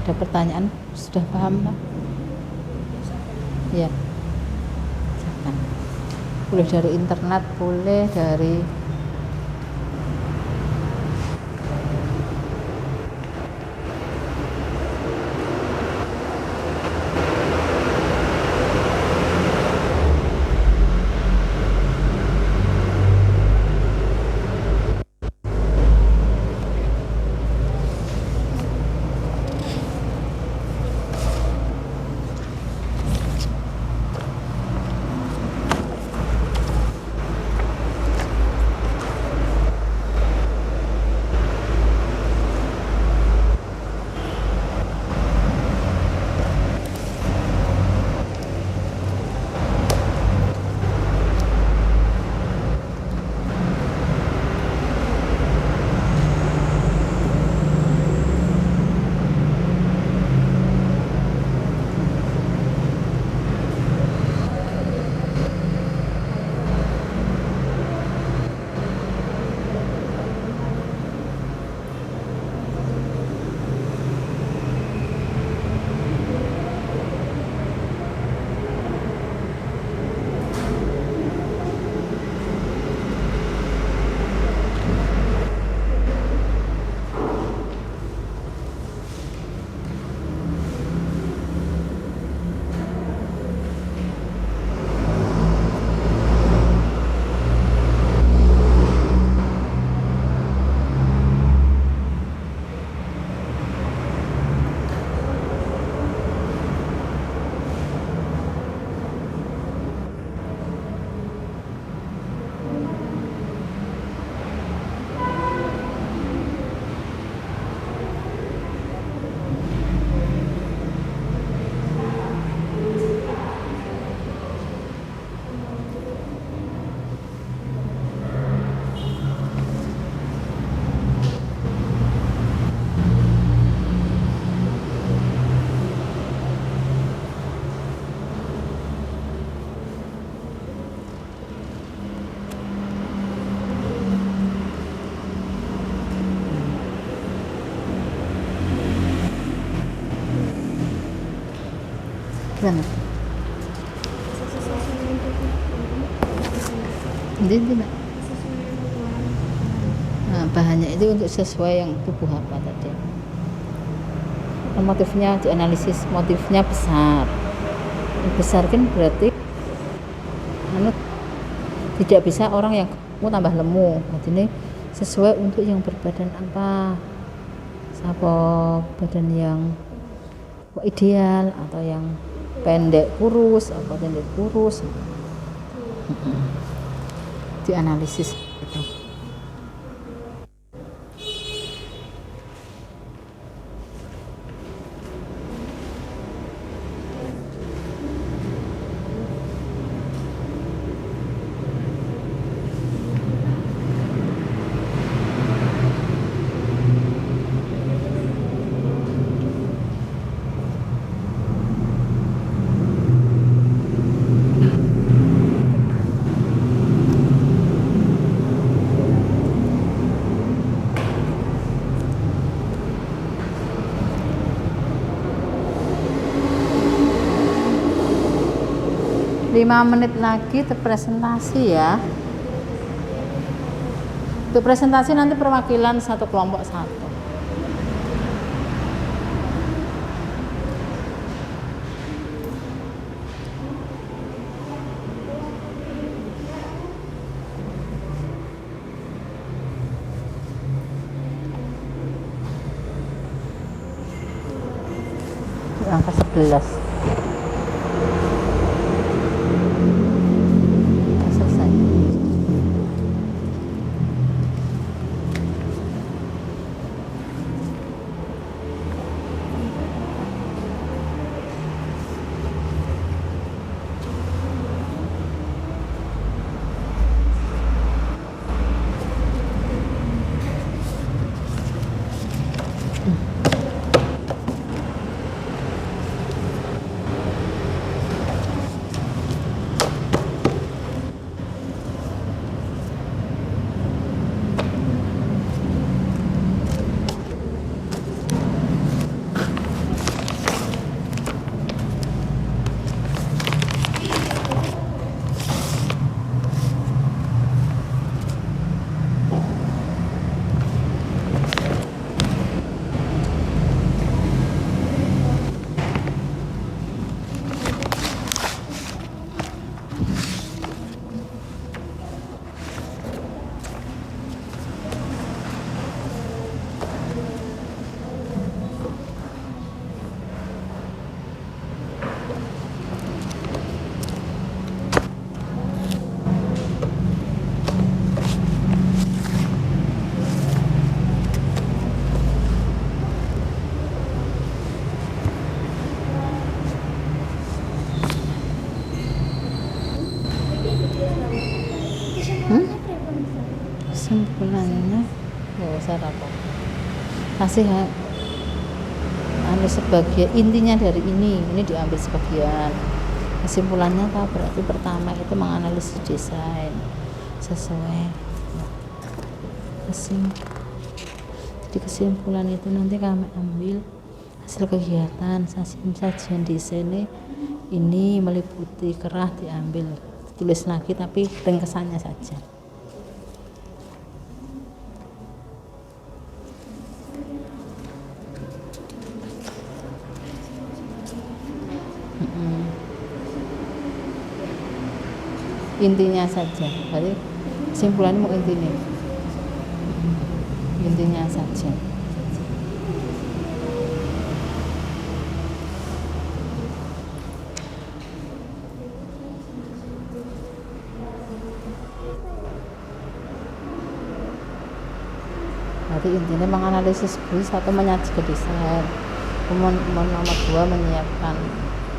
Ada pertanyaan? Sudah paham, Pak? Ya. Jangan. Boleh dari internet, boleh dari Berapa? Ini Mbak. Nah, bahannya itu untuk sesuai yang tubuh apa tadi. Motifnya dianalisis, motifnya besar. Besar kan berarti tidak bisa orang yang mau tambah lemu. Jadi ini sesuai untuk yang berbadan apa, siapa badan yang ideal atau yang pendek kurus atau pendek kurus, dianalisis gitu. Lima menit lagi untuk presentasi ya. Untuk presentasi nanti perwakilan satu kelompok satu. Angka 11. Selesai. Kesimpulannya sarapan kasih sebagai intinya dari ini diambil sebagian. Kesimpulannya apa? Berarti pertama itu menganalisis desain sesuai jadi kesimpulan itu nanti kami ambil hasil kegiatan sajian desain ini meliputi kerah diambil tulis lagi tapi ringkesannya saja. Intinya saja, berarti kesimpulannya mau intinya saja. Berarti intinya menganalisis bis atau menyajikan desain, kemudian nomor 2 menyiapkan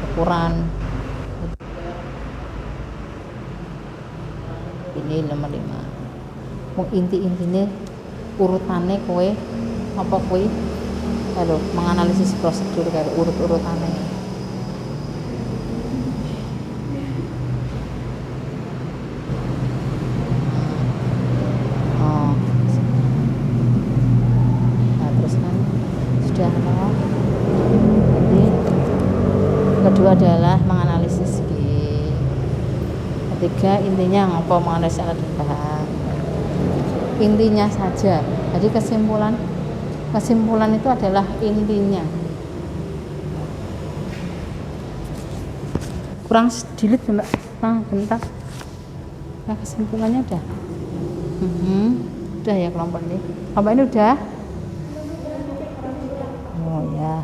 ukuran. Ini nomor 5 mau intinya urutannya kowe apa kowe kalau menganalisis prosedur kayak urut-urutannya. Nah terus kan sudah jadi kedua adalah menganalisis G. Ketiga, intinya ngopo menganalisis alat dan bahan. Intinya saja. Jadi kesimpulan itu adalah intinya. Kurang delete Mbak. Bentar. Nah, kesimpulannya udah. Udah ya kelompok ini. Kelompok ini udah. Oh ya.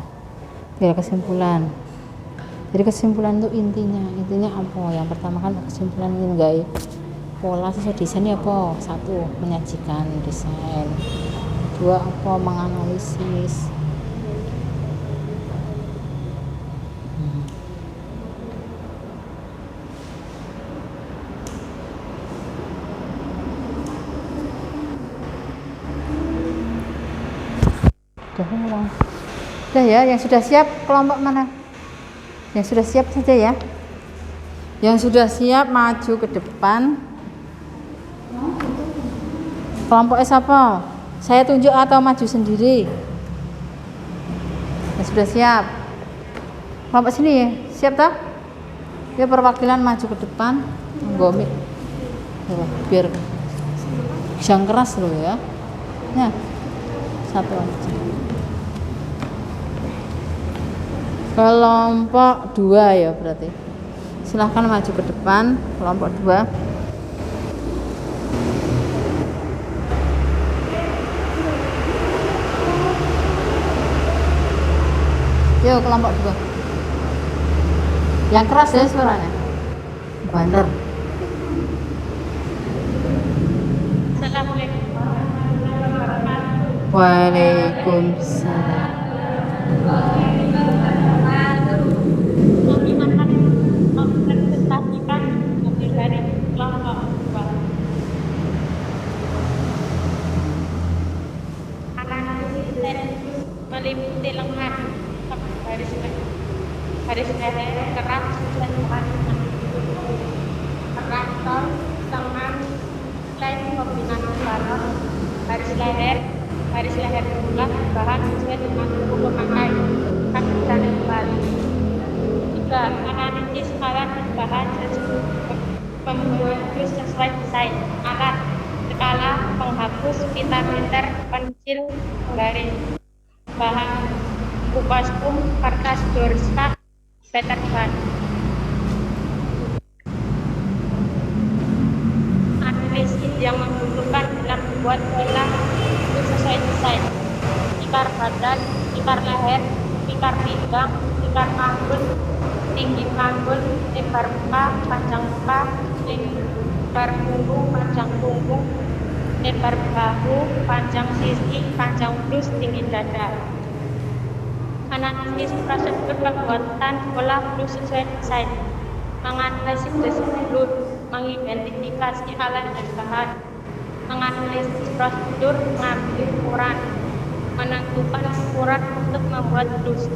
Tinggal kesimpulan. Jadi kesimpulan itu intinya apa? Yang pertama kan kesimpulan ini guys. Pola sesuai desain ini apa? 1. Menyajikan desain. 2. Apa? Menganalisis. Udah ya, yang sudah siap kelompok mana? Yang sudah siap saja ya. Yang sudah siap maju ke depan. Kelompok S apa? Saya tunjuk atau maju sendiri? Yang sudah siap. Kelompok sini ya, siap tak? Ya, perwakilan maju ke depan. Gomit. Biar jangan keras loh ya. Nah, satu aja. Kelompok 2 ya berarti. Silahkan maju ke depan, kelompok 2. Yuk kelompok 2. Yang keras ya suaranya. Banter. Assalamualaikum warahmatullahi wabarakatuh. Waalaikumsalam. Kami akan mempresentasikan hasil dari kelompok 2. Analisis teknis meliputi lengan, garis leher, kerak, dan traktor, lengan, lain kombinasi balon, garis leher bulat, bahan sesuai dengan buku pemakai, kaki dan kembali. 3. Analisis alat dan bahan pembuat jus sesuai desain alat, skala, penghapus, pita meter, pensil, penggaris, bahan buku kostum, kertas doorstop, Peter Pan. Analisis yang membutuhkan dalam membuat pola itu sesuai desain: tikar badan, tikar leher, tikar pinggang, tikar panggul, tinggi panggul, lebar muka, panjang muka, lebar punggung, panjang punggung, lebar bahu, panjang sisi, panjang blus, tinggi dada. Analisis prosedur pembuatan pola blus sesuai desain: menganalisis desain blus, mengidentifikasi alat dan bahan, menganalisis prosedur mengambil ukuran, menentukan ukuran untuk membuat blus,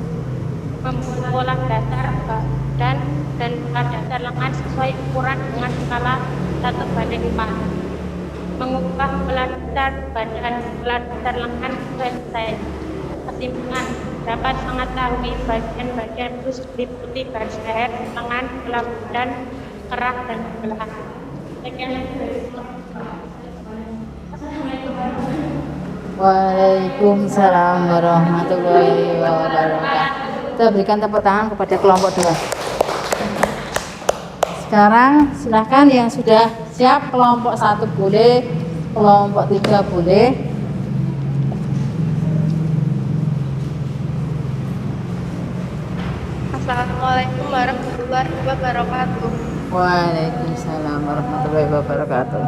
membuat pola dasar badan dan pola dasar lengan sesuai ukuran dengan skala 1:4, mengubah pola dasar badan, pola dasar lengan sesuai desain. Kesimpulan: dapat mengetahui bagian-bagian blus meliputi garis leher, lengan, pola badan, kerak, dan belahan. Sekian. Waalaikumsalam warahmatullahi wabarakatuh. Kita berikan tepuk tangan kepada kelompok 2. Sekarang silahkan yang sudah siap, kelompok 1 boleh, kelompok 3 boleh. Assalamualaikum warahmatullahi wabarakatuh. Waalaikumsalam warahmatullahi wabarakatuh.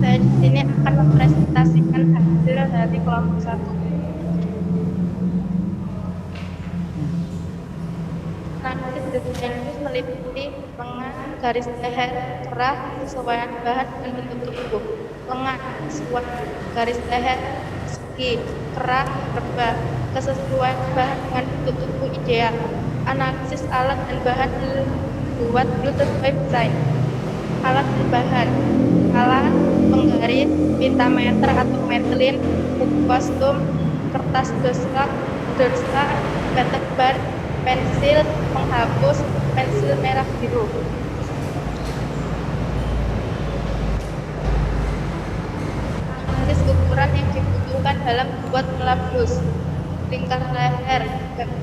Saya di sini akan mempresentasikan hasil dari kelompok 1. Analisis desain blus meliputi lengan, garis leher, kerah, kesesuaian bahan dan bentuk tubuh. Lengan sesuai garis leher, segi, kerah, rebah, kesesuaian bahan dengan bentuk tubuh ideal. Analisis alat dan bahan buat blus sesuai desain. Alat dan bahan: alat, penggaris, pita meter atau metlin, buku kostum, kertas dosa, peter bar, pensil penghapus, pensil merah biru. Analisis ukuran yang dibutuhkan dalam membuat pola blus: lingkar leher,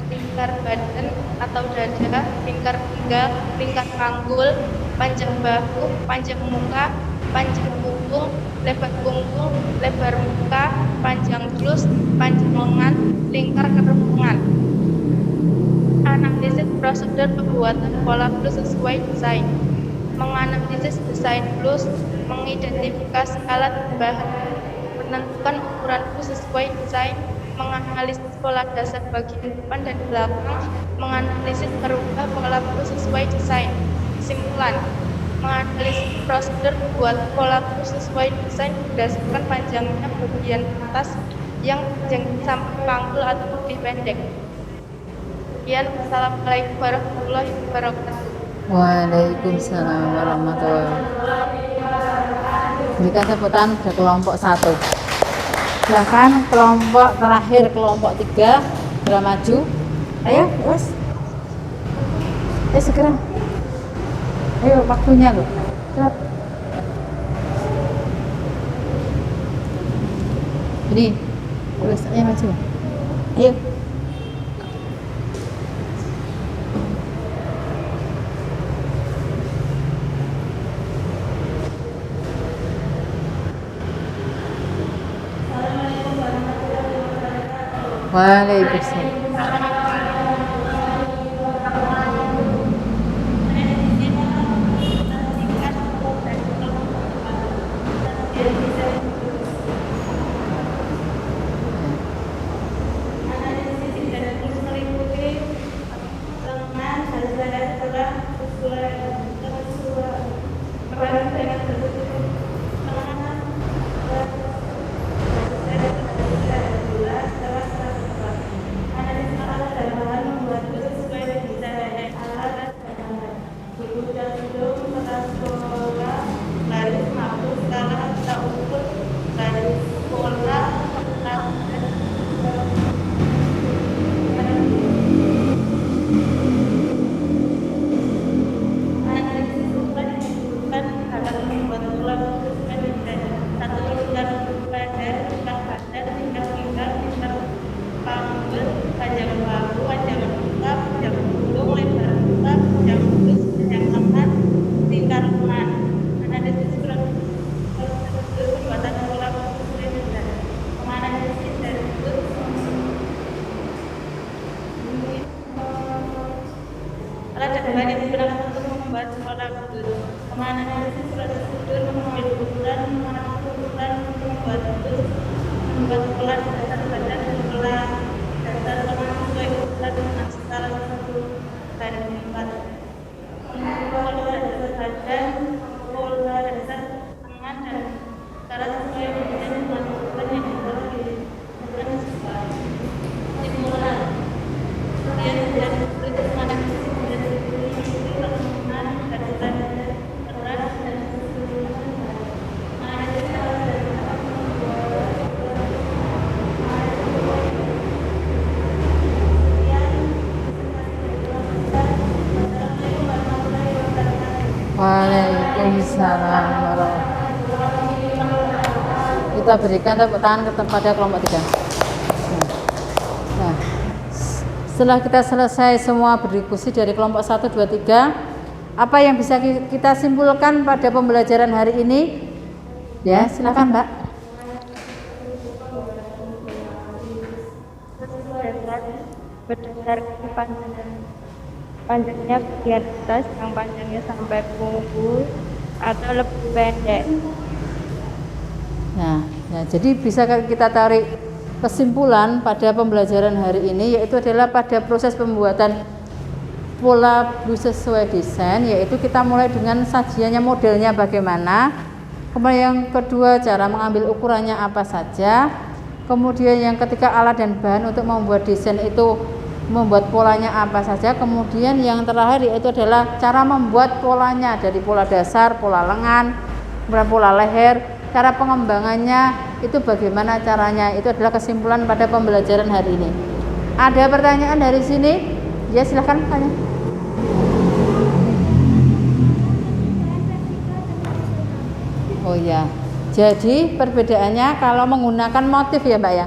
lingkar badan atau dada, lingkar pinggang, lingkar panggul, panjang bahu, panjang muka, panjang punggung, lebar muka, panjang blus, panjang lengan, lingkar kerongkongan. Analisis prosedur pembuatan pola blus sesuai desain: menganalisis desain blus, mengidentifikasi alat dan bahan, menentukan ukuran blus sesuai desain, menganalisis pola dasar bagian depan dan belakang, menganalisis merubah pola blus sesuai desain. Kesimpulan: menganalisis prosedur pembuatan pola blus sesuai desain berdasarkan panjangnya bagian atas yang panjang sampai panggul atau lebih pendek. Sekian, Assalamualaikum warahmatullahi wabarakatuh. Waalaikumsalam warahmatullahi wabarakatuh. Berikan tepuk tangan ke kelompok 1. Silakan kelompok terakhir, kelompok 3 segera maju. Ayo, terus. Segera. Ayo, waktunya loh. Cepat. Ini, terus ayo maju. Ayo. Waalaikumsalam. Waalaikumsalam warahmatullahi wabarakatuh. Kita berikan tepuk tangan kepada kelompok 3. Nah, setelah kita selesai semua berdiskusi dari kelompok 1, 2, 3, apa yang bisa kita simpulkan pada pembelajaran hari ini? Ya, silakan Mbak. Berdasarkan panjangnya bagian atas yang panjangnya sampai punggung atau lebih pendek. Nah, jadi bisa kita tarik kesimpulan pada pembelajaran hari ini, yaitu adalah pada proses pembuatan pola blus sesuai desain, yaitu kita mulai dengan sajiannya, modelnya bagaimana, kemudian yang kedua cara mengambil ukurannya apa saja, kemudian yang ketiga alat dan bahan untuk membuat desain itu membuat polanya apa saja, kemudian yang terakhir yaitu adalah cara membuat polanya dari pola dasar, pola lengan, kemudian pola leher, cara pengembangannya itu bagaimana caranya. Itu adalah kesimpulan pada pembelajaran hari ini. Ada pertanyaan dari sini? Ya silahkan tanya. Oh ya, jadi perbedaannya kalau menggunakan motif ya Mbak ya.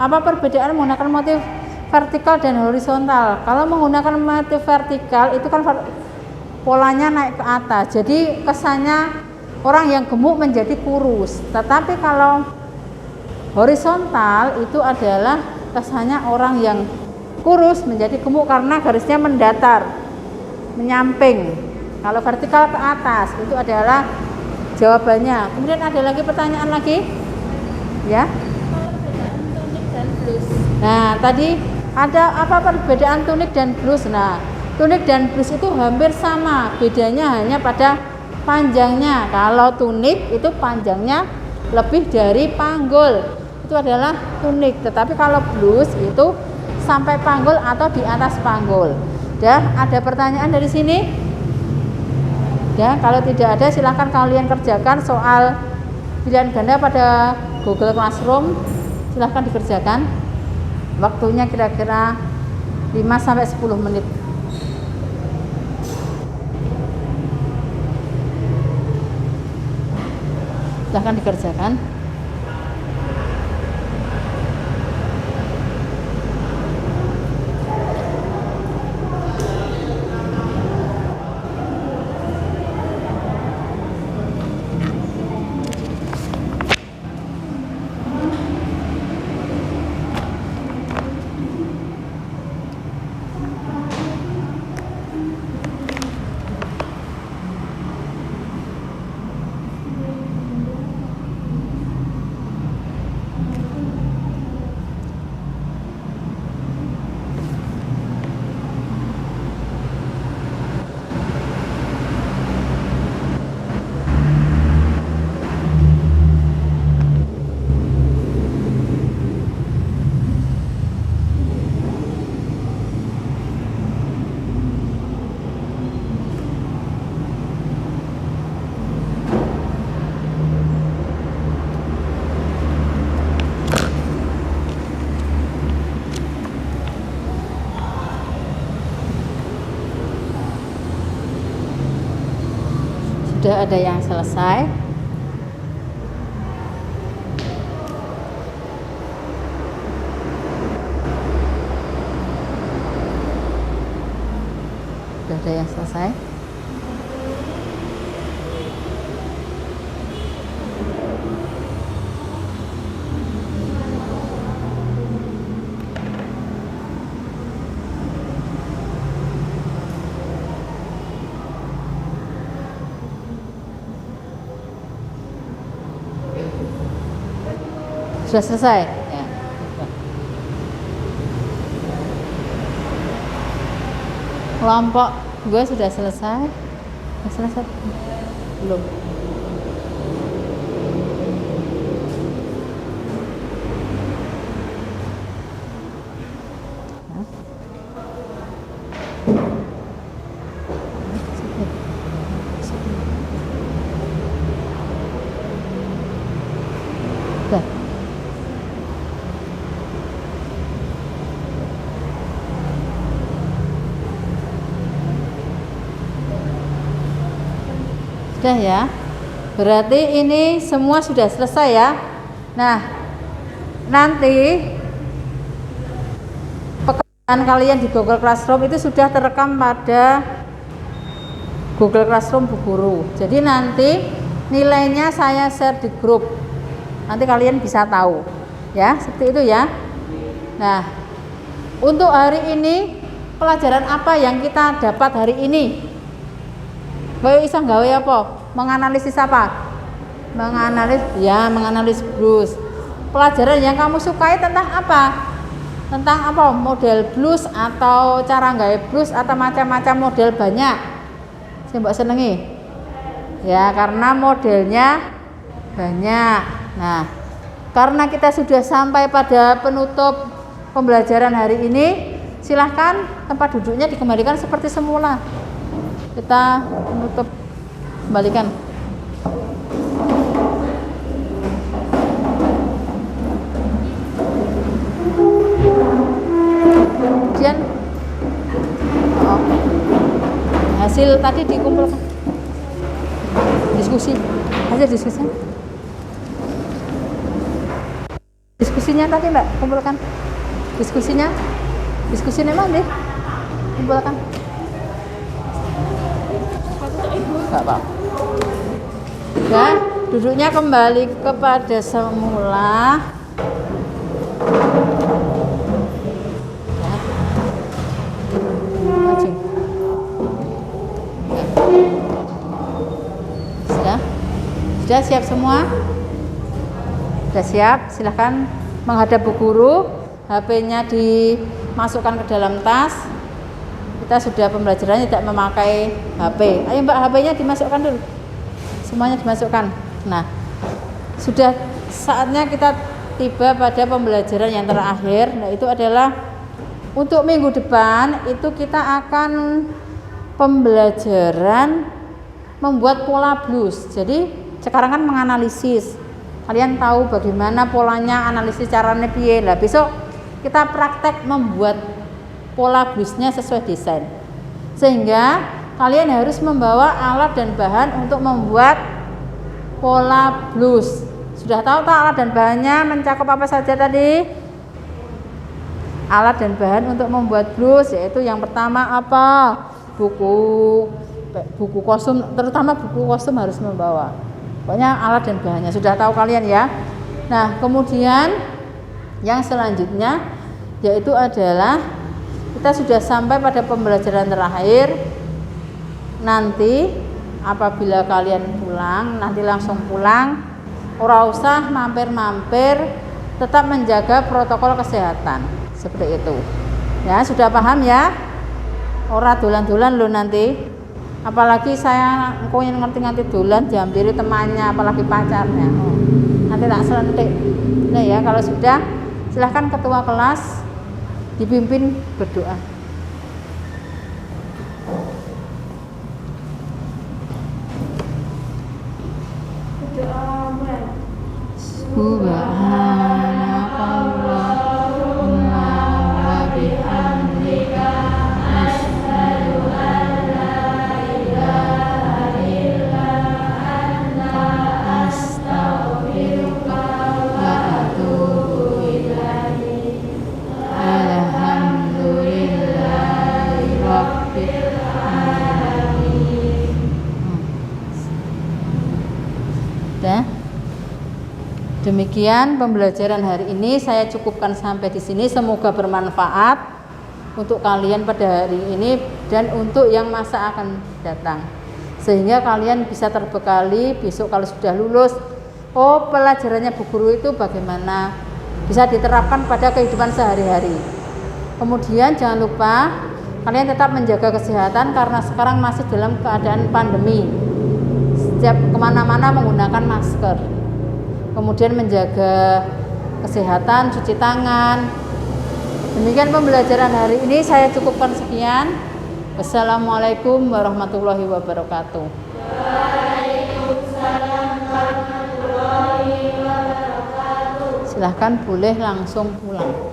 Apa perbedaan menggunakan motif vertikal dan horizontal? Kalau menggunakan motif vertikal itu kan polanya naik ke atas, jadi kesannya orang yang gemuk menjadi kurus. Tetapi kalau horizontal itu adalah kesannya orang yang kurus menjadi gemuk karena garisnya mendatar, menyamping. Kalau vertikal ke atas itu adalah jawabannya. Kemudian ada lagi pertanyaan lagi, ya. Nah, tadi ada apa perbedaan tunik dan blus? Nah, tunik dan blus itu hampir sama, bedanya hanya pada panjangnya. Kalau tunik itu panjangnya lebih dari panggul, itu adalah tunik. Tetapi kalau blus itu sampai panggul atau di atas panggul. Dan ada pertanyaan dari sini? Ya, kalau tidak ada silahkan kalian kerjakan soal pilihan ganda pada Google Classroom. Silahkan dikerjakan. Waktunya kira-kira 5-10 menit. Silahkan dikerjakan. Sudah ada yang selesai. Sudah ada yang selesai. Sudah selesai ya. Kelompok 2 sudah selesai. Sudah selesai belum? Sudah ya, berarti ini semua sudah selesai ya. Nah, nanti pekerjaan kalian di Google Classroom itu sudah terekam pada Google Classroom Bu Guru. Jadi nanti nilainya saya share di grup, nanti kalian bisa tahu ya, seperti itu ya. Nah, untuk hari ini pelajaran apa yang kita dapat hari ini? Kowe iso gawe apa? Menganalisis apa? Menganalisis blus. Pelajaran yang kamu sukai tentang apa? Tentang apa? Model blus atau cara gawe blus atau macam-macam model banyak. Sing mbok senengi. Ya, karena modelnya banyak. Nah, karena kita sudah sampai pada penutup pembelajaran hari ini, silahkan tempat duduknya dikembalikan seperti semula. Kita menutup, kembalikan. Kemudian dalil tadi dikumpulkan. Diskusi aja, diskusinya tadi Mbak kumpulkan. Diskusinya mana deh? Kumpulkan. Enggak apa-apa. Ya, duduknya kembali kepada semula. Sudah siap semua? Sudah siap? Silahkan menghadap Bu Guru. HP-nya dimasukkan ke dalam tas. Kita sudah pembelajarannya tidak memakai HP. Ayo Mbak, HP-nya dimasukkan dulu. Semuanya dimasukkan. Nah, sudah saatnya kita tiba pada pembelajaran yang terakhir. Nah, itu adalah untuk minggu depan itu kita akan pembelajaran membuat pola blues. Jadi sekarang kan menganalisis, kalian tahu bagaimana polanya, analisis caranya piye. Lah besok kita praktek membuat pola bluesnya sesuai desain, sehingga kalian harus membawa alat dan bahan untuk membuat pola blues. Sudah tahu tak alat dan bahannya mencakup apa saja tadi? Alat dan bahan untuk membuat blues yaitu yang pertama apa? Buku kostum, terutama buku kostum harus membawa. Pokoknya alat dan bahannya sudah tahu kalian ya. Nah, kemudian yang selanjutnya yaitu adalah kita sudah sampai pada pembelajaran terakhir. Nanti apabila kalian pulang, nanti langsung pulang, ora usah mampir-mampir, tetap menjaga protokol kesehatan seperti itu. Ya, sudah paham ya? Ora dolan-dolan lo nanti. Apalagi saya engkau yang ngerti-ngerti dolan dihampiri temannya, apalagi pacarnya. Nanti tak selentik. Nah ya, kalau sudah silahkan ketua kelas dipimpin berdoa. Subhanakallahumma wa bihamdika asyhadu an la ilaha illa anta astaghfiruka wa atubu ilaik. Alhamdulillahi rabbil alamin. Dah. Demikian pembelajaran hari ini, saya cukupkan sampai di sini. Semoga bermanfaat untuk kalian pada hari ini dan untuk yang masa akan datang, sehingga kalian bisa terbekali besok kalau sudah lulus. Oh, pelajarannya Bu Guru itu bagaimana, bisa diterapkan pada kehidupan sehari-hari. Kemudian jangan lupa kalian tetap menjaga kesehatan karena sekarang masih dalam keadaan pandemi. Setiap kemana-mana menggunakan masker. Kemudian menjaga kesehatan, cuci tangan. Demikian pembelajaran hari ini, saya cukupkan sekian. Wassalamualaikum warahmatullahi wabarakatuh. Waalaikumsalam warahmatullahi wabarakatuh. Silahkan boleh langsung pulang.